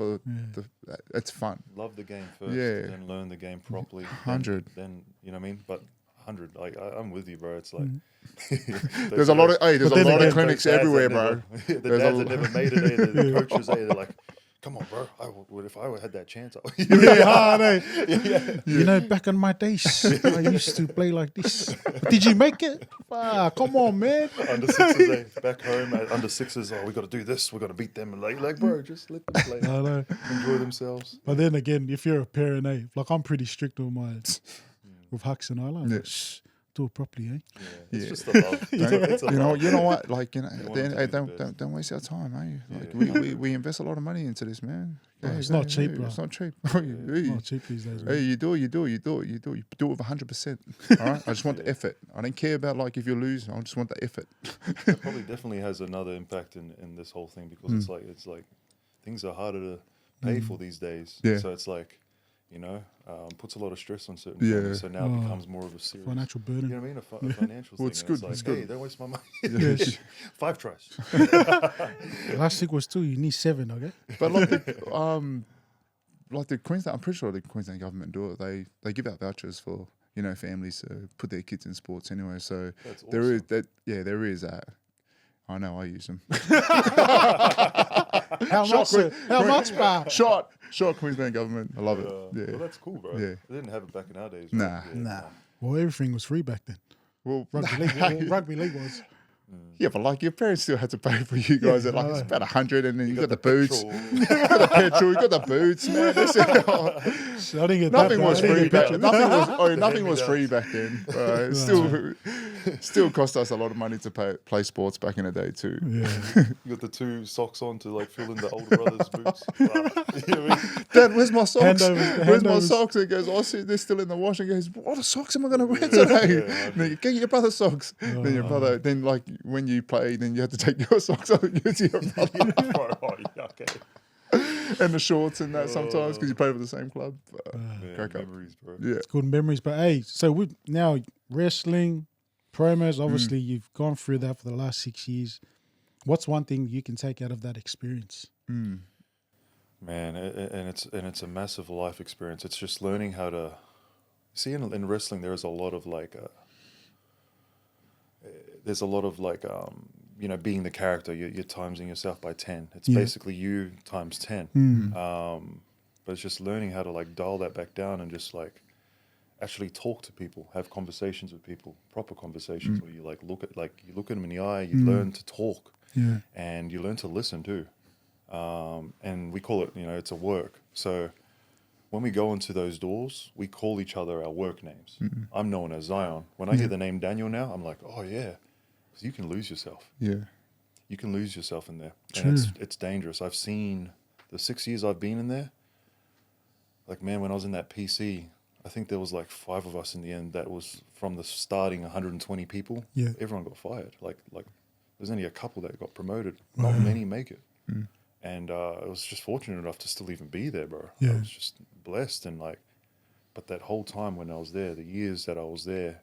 it's fun. Love the game first, Yeah. then learn the game properly. 100. Then you know what I mean. But 100, like I'm with you, bro. It's like There's a lot of But then again, clinics everywhere, bro. The There's dads that never made it, the coaches, they're like, come on, bro. If I had that chance, I You know, back in my days, I used to play like this. Did you make it? Come on, man. under sixes, back home, under sixes. Oh, we got to do this. We got to beat them. And like, bro, just let them play, I know. enjoy themselves. But then again, if you're a parent, like I'm pretty strict with with Hux and I like, shh, do it properly, eh? Yeah, it's just a love. It's a love. You know what? Like, want them to be the best. don't waste our time, eh? Like, Yeah. we invest a lot of money into this, man. Bro, it's not cheap, bro. It's not cheap. It's not cheap these days, bro. Hey, you do it with 100%. All right, I just want the effort. I don't care about like if you lose. I just want the effort. It probably definitely has another impact in this whole thing because it's like things are harder to pay for these days. Yeah. So it's like, you know, puts a lot of stress on certain Yeah. families. So now it becomes more of a serious Financial burden. You know what I mean? A financial Well, thing. it's And good, like, it's good. hey, don't waste my money. Yes. 5 tries. Last week was 2. You need 7, okay? But like the Queensland, I'm pretty sure the Queensland government do it. They give out vouchers for families to put their kids in sports anyway. So That's there is awesome. that. Yeah, there is that. I know, I use them. How much? How much, bro? Short Queensland government. I love it. Yeah. Well, that's cool, bro. Yeah. They didn't have it back in our days. Nah. right? Yeah. Nah. Well, everything was free back then. Well, Rugby league was. yeah, but like your parents still had to pay for you guys at like it's about 100, and then you got the boots, petrol. you got the petrol, you got the boots, man. That's it. I didn't get Nothing that, was bro. I free didn't get back. that. Nothing was free back then. It still cost us a lot of money to play sports back in the day too. Yeah. You got the 2 socks on to like fill in the older brother's boots. You know what I mean? Dad, where's my socks? Handovers- Where's my handovers. socks? He goes, oh, see, they're still in the wash. And he goes, what socks am I going to wear today? And then you get your brother's socks. Then your brother, then like when you play, then you have to take your socks off and use your brother. Oh, yeah, okay. And the shorts and that sometimes because you play with the same club. Man, Crack up. memories, bro. Yeah. Good memories. But hey, so with now wrestling, promos, obviously you've gone through that for the last 6 years. What's one thing you can take out of that experience? Man, and it's a massive life experience. It's just learning how to see in wrestling. There's a lot of like, being the character. You're timesing yourself by 10. It's basically you times 10. But it's just learning how to like dial that back down and just like actually talk to people, have conversations with people, proper conversations where you like look at them in the eye. You learn to talk, and you learn to listen too. And we call it, it's a work. So when we go into those doors, we call each other our work names. I'm known as Zion. When I hear the name Daniel now, I'm like, oh yeah, because you can lose yourself. Yeah. You can lose yourself in there. True. And it's dangerous. I've seen the 6 years I've been in there, like, man, when I was in that PC, I think there was like 5 of us in the end. That was from the starting 120 people. Yeah. Everyone got fired. Like there's only a couple that got promoted. Not many make it. And I was just fortunate enough to still even be there, bro. Yeah. I was just blessed and like, but that whole time when I was there, the years that I was there,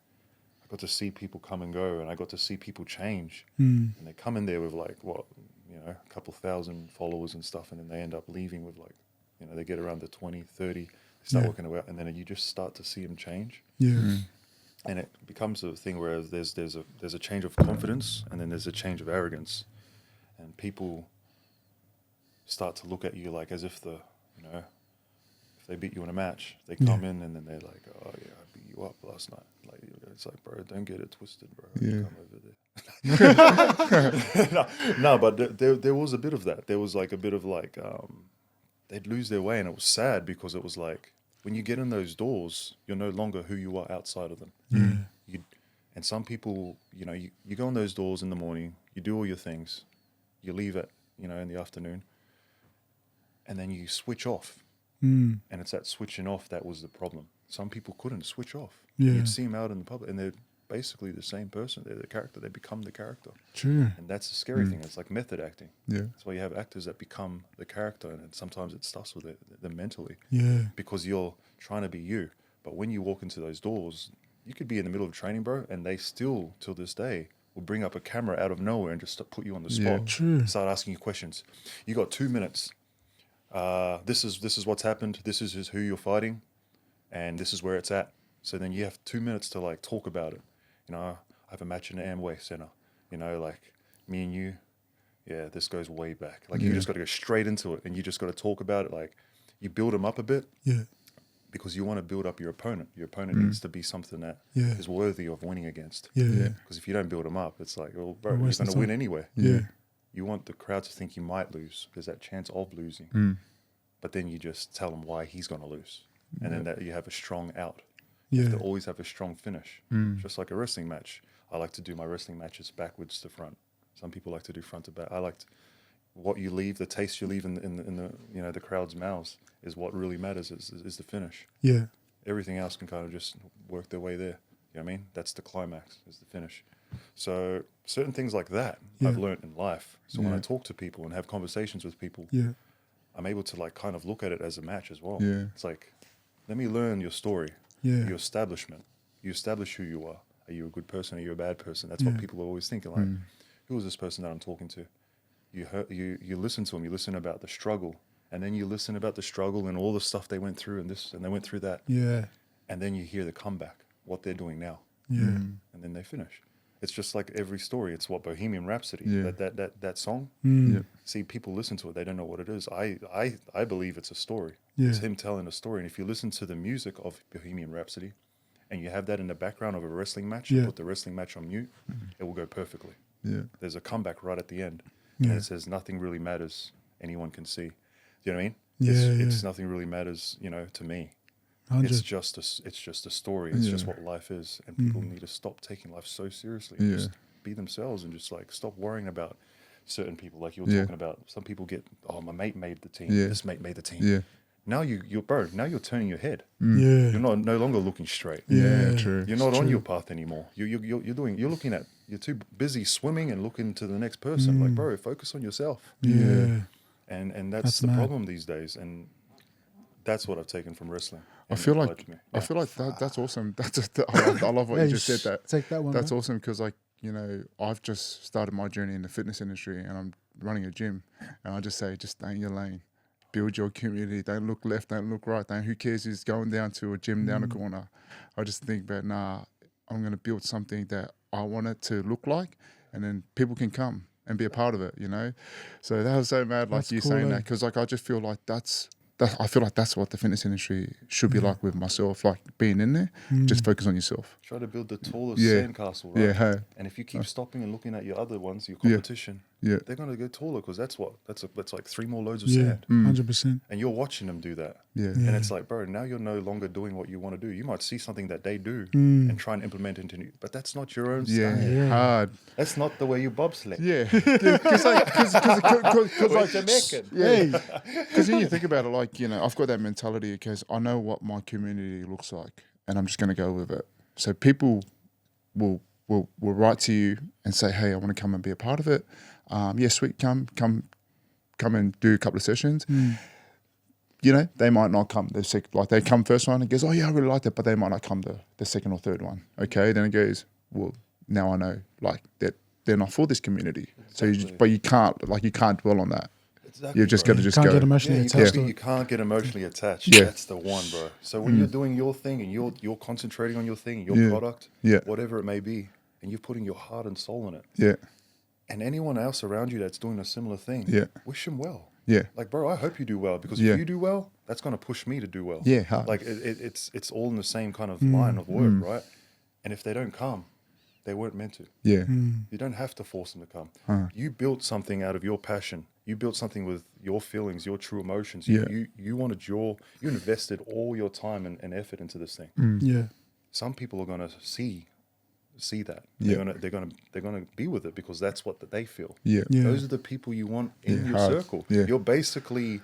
I got to see people come and go, and I got to see people change. And they come in there with like, a couple thousand followers and stuff, and then they end up leaving with like, they get around the 20, 30, they start working away, and then you just start to see them change. Yeah. And it becomes a thing where there's a change of confidence, and then there's a change of arrogance, and people start to look at you like as if if they beat you in a match, they come in and then they're like, oh yeah, I beat you up last night. Like, it's like, bro, don't get it twisted, bro. Yeah. Come over there. No, but there was a bit of that. There was like a bit of like, they'd lose their way, and it was sad because it was like, when you get in those doors, you're no longer who you are outside of them. And some people, you go in those doors in the morning, you do all your things, you leave at, in the afternoon, and then you switch off. And it's that switching off that was the problem. Some people couldn't switch off. Yeah. You'd see them out in the public, and they're basically the same person. They're the character. They become the character. True. And that's the scary thing. It's like method acting. Yeah. That's why you have actors that become the character, and sometimes it stuffs with them mentally. Yeah. Because you're trying to be you. But when you walk into those doors, you could be in the middle of training, bro, and they still, till this day, will bring up a camera out of nowhere and just put you on the spot. True. Start asking you questions. You got 2 minutes. This is what's happened. This is who you're fighting, and this is where it's at. So then you have 2 minutes to like talk about it. I have a match in the Amway Center. Like me and you, yeah, this goes way back. Like you just got to go straight into it, and you just got to talk about it. Like you build them up a bit, because you want to build up your opponent. Your opponent needs to be something that is worthy of winning against. Because if you don't build them up, it's like, well, bro, you're going to win anyway. You want the crowd to think you might lose. There's that chance of losing, but then you just tell them why he's going to lose, and then that you have a strong out. You have to always have a strong finish, just like a wrestling match. I like to do my wrestling matches backwards to front. Some people like to do front to back. I like what you leave, the taste you leave in the the crowd's mouths is what really matters. Is the finish. Everything else can kind of just work their way there. You know what I mean? That's the climax. Is the finish. So certain things like that I've learned in life. So when I talk to people and have conversations with people, I'm able to like kind of look at it as a match as well. It's like, let me learn your story, your establishment. You establish who you are. Are you a good person? Are you a bad person? That's what people are always thinking. Like, who is this person that I'm talking to? You listen to them. You listen about the struggle, and then you listen about the struggle and all the stuff they went through, and this, and they went through that. And then you hear the comeback, what they're doing now. And then they finish. It's just like every story. It's what Bohemian Rhapsody, that song. See, people listen to it. They don't know what it is. I believe it's a story. It's him telling a story. And if you listen to the music of Bohemian Rhapsody, and you have that in the background of a wrestling match, you put the wrestling match on mute, it will go perfectly. There's a comeback right at the end. And it says, nothing really matters, anyone can see. You know what I mean? It's nothing really matters, to me. 100. It's just a story. It's just what life is. And people need to stop taking life so seriously. And just be themselves and just like stop worrying about certain people. Like you were talking about, some people get, oh, my mate made the team. This mate made the team. Now you're turning your head. You're no longer looking straight. True. You're not on your path anymore. You're looking at, you're too busy swimming and looking to the next person. Like, bro, focus on yourself. And that's the problem these days. And that's what I've taken from wrestling. I feel like that's awesome. I love what you just said. Take that one. That's awesome because I've just started my journey in the fitness industry and I'm running a gym, and I just say, just stay in your lane. Build your community. Don't look left. Don't look right. Who cares who's going down to a gym down the corner? I just think about, I'm going to build something that I want it to look like, and then people can come and be a part of it, So that was so mad, like you saying that, because like I just feel like I feel like that's what the fitness industry should be like with myself, like being in there, just focus on yourself. Try to build the tallest sandcastle, right? And if you keep stopping and looking at your other ones, your competition, they're going to go taller because that's like 3 more loads of sand. 100%. And you're watching them do that. And it's like, bro, now you're no longer doing what you want to do. You might see something that they do and try and implement into new, but that's not your own style. Hard. That's not the way you bobsled. Because Jamaican. Because when you think about it, like, I've got that mentality because I know what my community looks like, and I'm just going to go with it. So people will write to you and say, hey, I want to come and be a part of it. Sweet, come and do a couple of sessions. They might not come. They come first one and goes, oh yeah, I really like that, but they might not come the second or third one. Okay, then it goes, well, now I know like that they're not for this community. Exactly. So you can't dwell on that. Exactly, You've just got to just can't go. Get emotionally attached. You can't get emotionally attached. That's the one, bro. So when you're doing your thing and you're concentrating on your thing, your product, whatever it may be, and you're putting your heart and soul in it. And anyone else around you that's doing a similar thing, wish them well. Like, bro, I hope you do well, because if you do well, that's going to push me to do well. Hard. Like it's all in the same kind of line of work, right? And if they don't come, they weren't meant to. You don't have to force them to come. You built something out of your passion. You built something with your feelings, your true emotions. You invested all your time and effort into this thing. Some people are going to see that. They're gonna be with it because that's what they feel. Those are the people you want in your circle. You're basically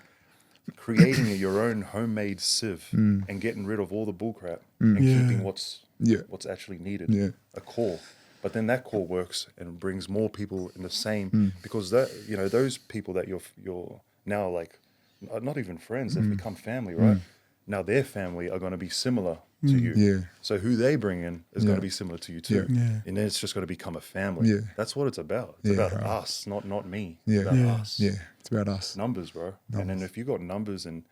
creating your own homemade sieve and getting rid of all the bullcrap and keeping what's actually needed. A core. But then that core works and brings more people in the same, because that those people that you're now like not even friends, they've become family, right? Now their family are going to be similar to you. So who they bring in is going to be similar to you too. And then it's just going to become a family. That's what it's about. It's about us, not me. It's about us. It's about us. Numbers, bro. And then if you got numbers and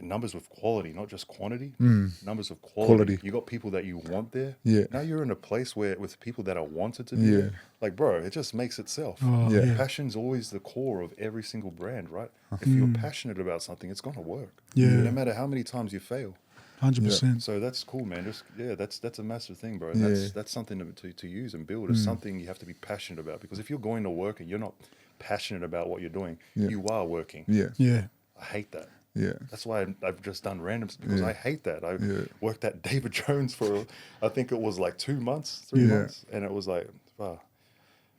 numbers with quality, not just quantity. Numbers of Quality. You got people that you want there. Yeah. Now you're in a place where with people that are wanted to be Yeah. there. Like, bro, it just makes itself. Oh, Yeah. yeah. Passion's always the core of every single brand, right? If you're passionate about something, it's gonna work. Yeah. No matter how many times you fail. 100%. So that's cool, man. Just that's a massive thing, bro. Yeah. That's something to use and build. It's something you have to be passionate about, because if you're going to work and you're not passionate about what you're doing, you are working. Yeah. Yeah. I hate that. Yeah. That's why I've just done randoms, because I hate that. I worked at David Jones for, I think it was like 2 months, 3 months. And it was like, wow,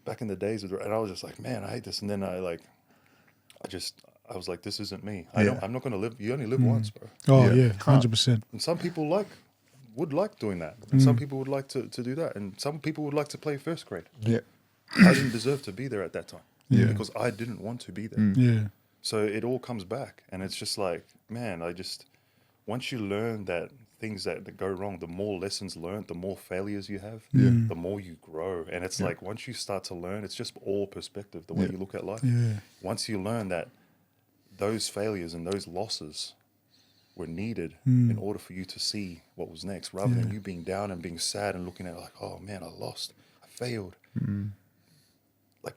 back in the days, and I was just like, man, I hate this. And then I was like, this isn't me. I'm not going to live. You only live once, bro. Oh, yeah. 100%. And some people would like doing that. And some people would like to do that. And some people would like to play first grade. Yeah. I didn't deserve to be there at that time. Yeah. Because I didn't want to be there. Yeah. So it all comes back, and it's just like, man, once you learn that things that go wrong, the more lessons learned, the more failures you have, the more you grow. And it's like, once you start to learn, it's just all perspective, the way you look at life. Yeah. Once you learn that those failures and those losses were needed in order for you to see what was next, rather than you being down and being sad and looking at it like, oh man, I lost, I failed.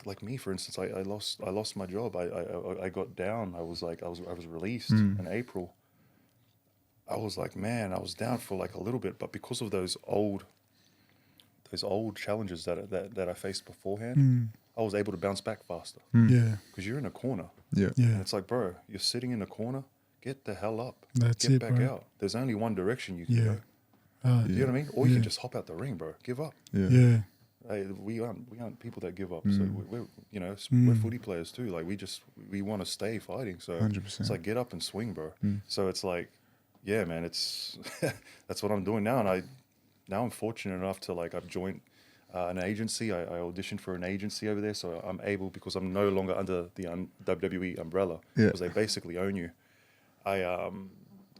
Like me, for instance, I lost my job. I got down. I was released in April. I was like, man, I was down for like a little bit, but because of those old challenges that I faced beforehand, I was able to bounce back faster. Yeah. Because you're in a corner. Yeah. Yeah. And it's like, bro, you're sitting in a corner. Get the hell up. That's Get it, back bro. out. There's only one direction you can Yeah. go. You know what I mean? Or you can just hop out the ring, bro. Give up. Yeah. Yeah. Hey, we aren't people that give up. So we're we're footy players too. Like we want to stay fighting. So 100%. it's like, get up and swing, bro. So it's like, yeah, man. It's that's what I'm doing now, and I'm fortunate enough to, like, I've joined an agency. I auditioned for an agency over there, so I'm able, because I'm no longer under the WWE umbrella, because they basically own you. I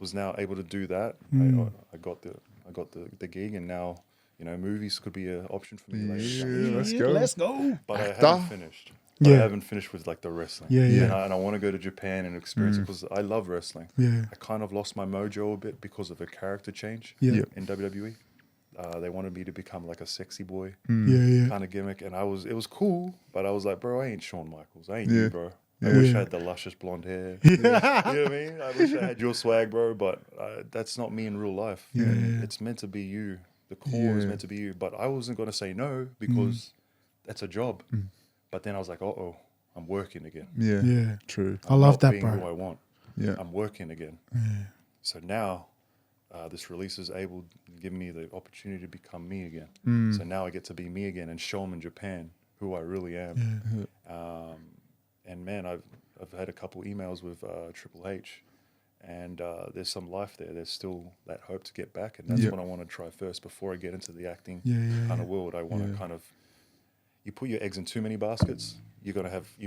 was now able to do that. I got the gig, and now, you know, movies could be an option for me later. Yeah, let's go. go. But I Actor. haven't finished. I haven't finished with, like, the wrestling. Yeah, yeah. And I want to go to Japan and experience it, because I love wrestling. Yeah. I kind of lost my mojo a bit because of a character change Yeah. in WWE. They wanted me to become like a sexy boy Yeah. kind of gimmick, and it was cool, but I was like, bro, I ain't Shawn Michaels. I ain't Yeah. you, bro. I wish I had the luscious blonde hair. You know what I mean? I wish I had your swag, bro, but that's not me in real life. Yeah. It's meant to be you. The core is meant to be you. But I wasn't going to say no, because that's a job. But then I was like, uh-oh, I'm working again. Yeah. Yeah. True. I love Not that, being who I bro. want. Yeah. I'm working again. Yeah. So now this release is able to give me the opportunity to become me again. So now I get to be me again and show them in Japan who I really am. And man, I've had a couple emails with Triple H, and there's some life there. There's still that hope to get back, and that's what I want to try first before I get into the acting kind of world. I want to kind of, you put your eggs in too many baskets, you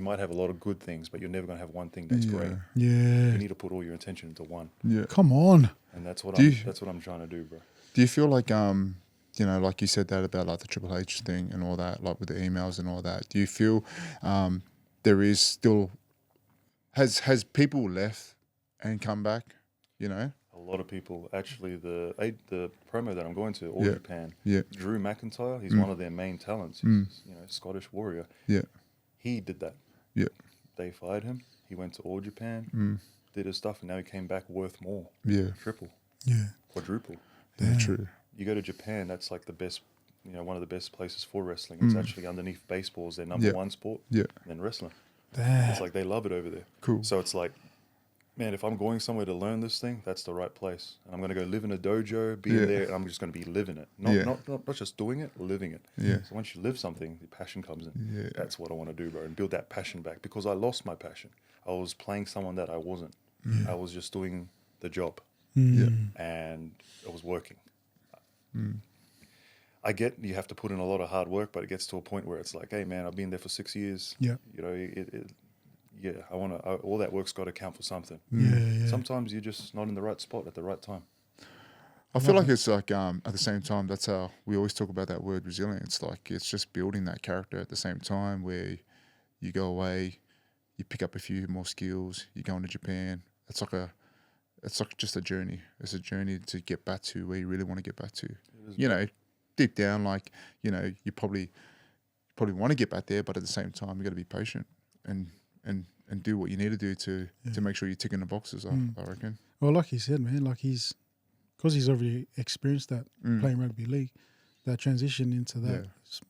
might have a lot of good things, but you're never gonna have one thing that's great. Yeah. You need to put all your attention into one, Yeah. Come on. and that's what that's what I'm trying to do, bro. Do you feel like you know, like you said that about like the Triple H thing and all that, like with the emails and all that? Do you feel there is still has people left and come back? You know, A lot of people, actually, the promo that I'm going to, All Japan, Drew McIntyre, he's one of their main talents. He's Scottish warrior. Yeah. He did that. Yeah. They fired him. He went to All Japan, did his stuff, and now he came back worth more. Yeah. Triple, Yeah. quadruple. Yeah. True. You go to Japan, that's like the best, one of the best places for wrestling. It's actually underneath baseball is their number one sport. Yeah. And then wrestling. Damn. It's like they love it over there. Cool. So it's like, man, if I'm going somewhere to learn this thing, that's the right place. And I'm going to go live in a dojo, be in there, and I'm just going to be living it. Not just doing it, living it. Yeah. So once you live something, the passion comes in. Yeah. That's what I want to do, bro, and build that passion back, because I lost my passion. I was playing someone that I wasn't. I was just doing the job, Yeah. and it was working. I get you have to put in a lot of hard work, but it gets to a point where it's like, hey, man, I've been there for 6 years. Yeah. I want to. All that work's got to count for something. Yeah. Sometimes you're just not in the right spot at the right time. I feel like it's like at the same time, that's how we always talk about that word resilience. Like it's just building that character at the same time, where you go away, you pick up a few more skills, you go into Japan. It's like it's like just a journey. It's a journey to get back to where you really want to get back to. You know, deep down, like, you know, you probably want to get back there, but at the same time, you got to be patient and do what you need to do to make sure you're ticking the boxes. I reckon. Well, like he said, man, like because he's already experienced that playing rugby league, that transition into that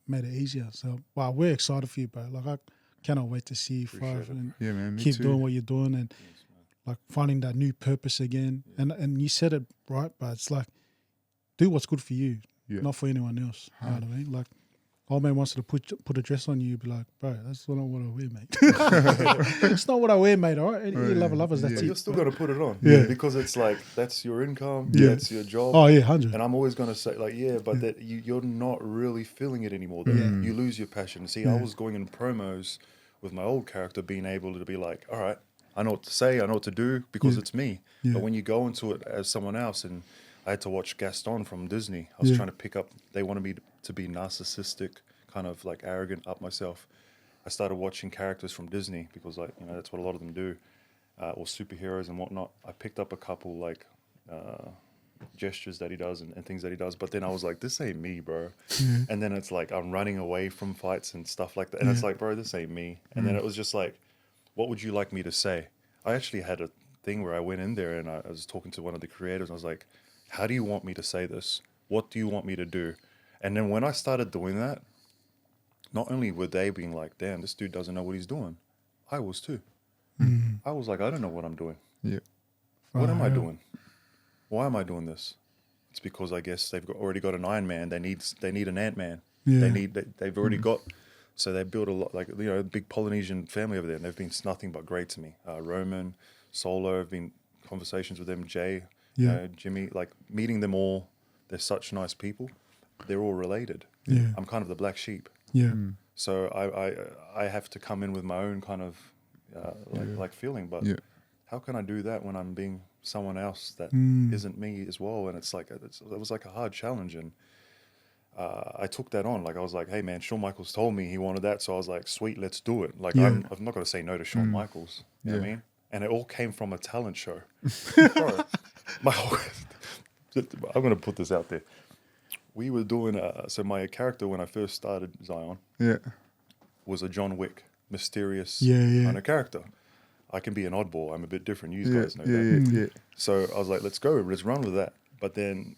made it easier. So, wow, we're excited for you, bro. Like, I cannot wait to see you thrive and me keep too. doing what you're doing and like finding that new purpose again. And you said it right, but it's like, do what's good for you, not for anyone else. You know what I mean? Like, old man wants to put a dress on you, you'd be like, bro, that's not what I wear, mate. It's not what I wear, mate, all right? Any lovers, that's it. You're still going to put it on. Because it's like, that's your income, that's your job. Oh, yeah, 100. And I'm always going to say, like, but that you're not really feeling it anymore. You lose your passion. See, I was going in promos with my old character being able to be like, all right, I know what to say, I know what to do, because it's me. But when you go into it as someone else, and I had to watch Gaston from Disney. I was trying to pick up, they wanted me to be narcissistic, kind of like arrogant up myself. I started watching characters from Disney because, like, you know, that's what a lot of them do, or superheroes and whatnot. I picked up a couple like gestures that he does and things that he does, but then I was like, this ain't me, bro. And then it's like I'm running away from fights and stuff like that, and it's like, bro, this ain't me. And then it was just like, what would you like me to say? I actually had a thing where I went in there and I was talking to one of the creators. And I was like, how do you want me to say this? What do you want me to do? And then when I started doing that, not only were they being like, damn, this dude doesn't know what he's doing, I was too. I was like, I don't know what I'm doing. What am I doing? Why am I doing this? It's because I guess they've already got an Iron Man. They need an Ant-Man. They've already got, so they built a lot, like, you know, a big Polynesian family over there, and they've been nothing but great to me. Roman, Solo, I've been conversations with them, Jay, Jimmy, like meeting them all. They're such nice people. They're all related. I'm kind of the black sheep. So I have to come in with my own kind of like feeling. But how can I do that when I'm being someone else that isn't me as well? And it's like it was like a hard challenge, and I took that on. Like, I was like, hey man, Shawn Michaels told me he wanted that, so I was like, sweet, let's do it. Like, I'm not going to say no to Shawn Michaels. You know what I mean? And it all came from a talent show. Bro, I'm going to put this out there. We were doing, so my character when I first started Zion was a John Wick, mysterious kind of character. I can be an oddball. I'm a bit different. You guys know that. So I was like, let's go. Let's run with that. But then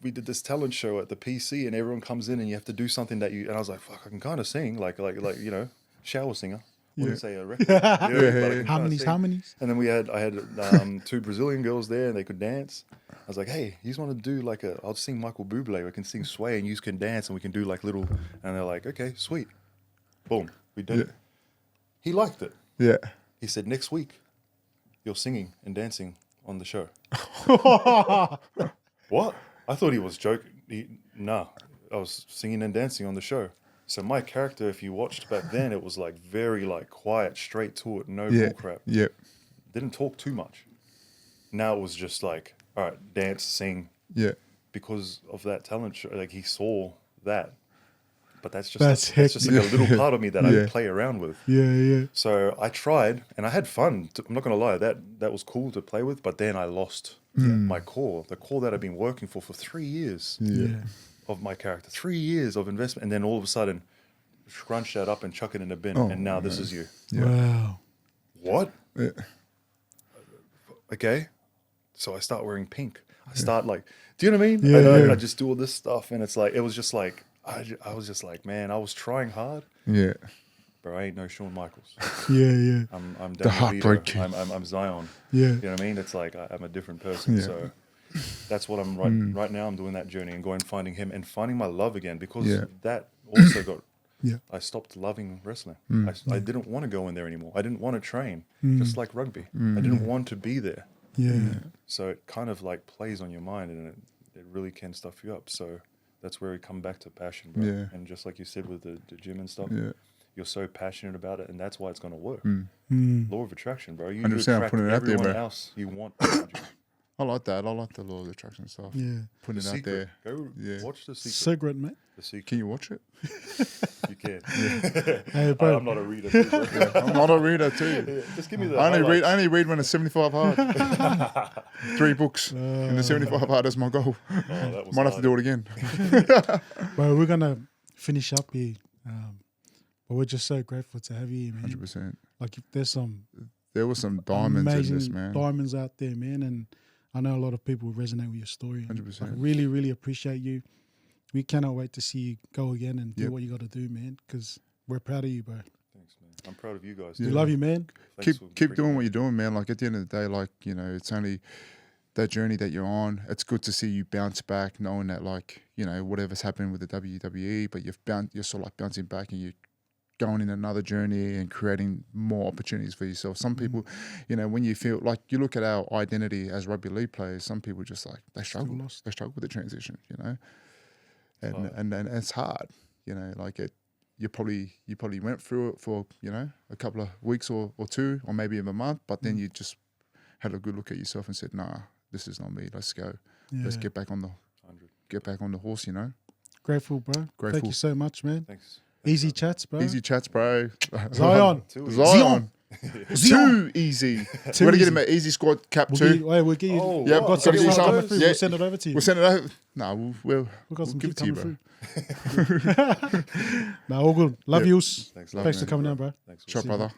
we did this talent show at the PC, and everyone comes in and you have to do something that and I was like, fuck, I can kind of sing, like, you know, shower singer. Wouldn't say a record. Harmonies. And then I had 2 Brazilian girls there, and they could dance. I was like, hey, you just want to do like I'll sing Michael Bublé, we can sing Sway, and you can dance, and we can do like little, and they're like, okay, sweet. Boom, we did it. He liked it. He said, next week, you're singing and dancing on the show. What? I thought he was joking. Nah, I was singing and dancing on the show. So my character, if you watched back then, it was like very like quiet, straight to it, no bull crap. Didn't talk too much. Now it was just like, all right, dance, sing. Because of that talent show, like he saw that. But that's just like a little part of me that I play around with. So I tried, and I had fun. I'm not going to lie, that was cool to play with. But then I lost my core, the core that I've been working for 3 years of my character, 3 years of investment, and then all of a sudden, scrunch that up and chuck it in the bin, and now this is you. Wow. What? Okay, so I start wearing pink. I start like, do you know what I mean? I just do all this stuff, and it's like it was just like. I was just like, man, I was trying hard. Bro, I ain't no Shawn Michaels. I'm the heartbreak. I'm Zion. You know what I mean? It's like I'm a different person. So that's what I'm right now. I'm doing that journey and going finding him and finding my love again, because that also got. I stopped loving wrestling. I didn't want to go in there anymore. I didn't want to train, just like rugby. I didn't want to be there. So it kind of like plays on your mind, and it really can stuff you up. So. That's where we come back to passion, bro. And just like you said with the gym and stuff, you're so passionate about it, and that's why it's going to work. Law of attraction, bro. You attract everyone else you want around you. I like that. I like the law of attraction stuff. Yeah. Putting The it out Secret. there. Go Yeah. watch The Secret. So great, mate. The Secret. Can you watch it? You can. Hey, bro. I'm not a reader too, bro. I'm not a reader too. Yeah, just give me the I highlights. only read when it's 75 hard. 3 books in the 75 hard is my goal. Oh, that was Might have to do it again. Well, we're going to finish up here. But we're just so grateful to have you here, man. 100%. Like, if there's some There were some diamonds amazing in this, man. diamonds out there, man. And I know a lot of people will resonate with your story. 100%. I really, really appreciate you. We cannot wait to see you go again and do Yep. what you got to do, man, because we're proud of you, bro. Thanks, man. I'm proud of you guys. We too. love you, man. Thanks for Keep bringing doing me. what you're doing, man. Like at the end of the day, like, you know, it's only that journey that you're on. It's good to see you bounce back, knowing that, like, you know, whatever's happening with the WWE, but you're sort of like bouncing back and you're going in another journey and creating more opportunities for yourself. Some people, you know, when you feel like you look at our identity as rugby league players, some people just like they struggle. lost. They struggle with the transition, you know, and it's hard, you know. Like you probably went through it for, you know, a couple of weeks or 2 or maybe even a month, but then you just had a good look at yourself and said, nah, this is not me. Let's go. Let's Yeah. get back on the horse, you know. Grateful, bro. Thank Grateful. you so much, man. Thanks. Easy chats, bro. Easy chats, bro. Zion. Zion. Too easy. We're going to get him an easy squad cap We'll too. we'll get you. Oh, Yep, wow. got some We'll stuff. coming through. Yeah. We'll send it over to you. We'll send it over. No, we'll got some give keep it to you, coming bro. through. Nah, all good. Love Yep. yous. Thanks, Thanks for man. coming down, bro. Thanks. Shot, brother.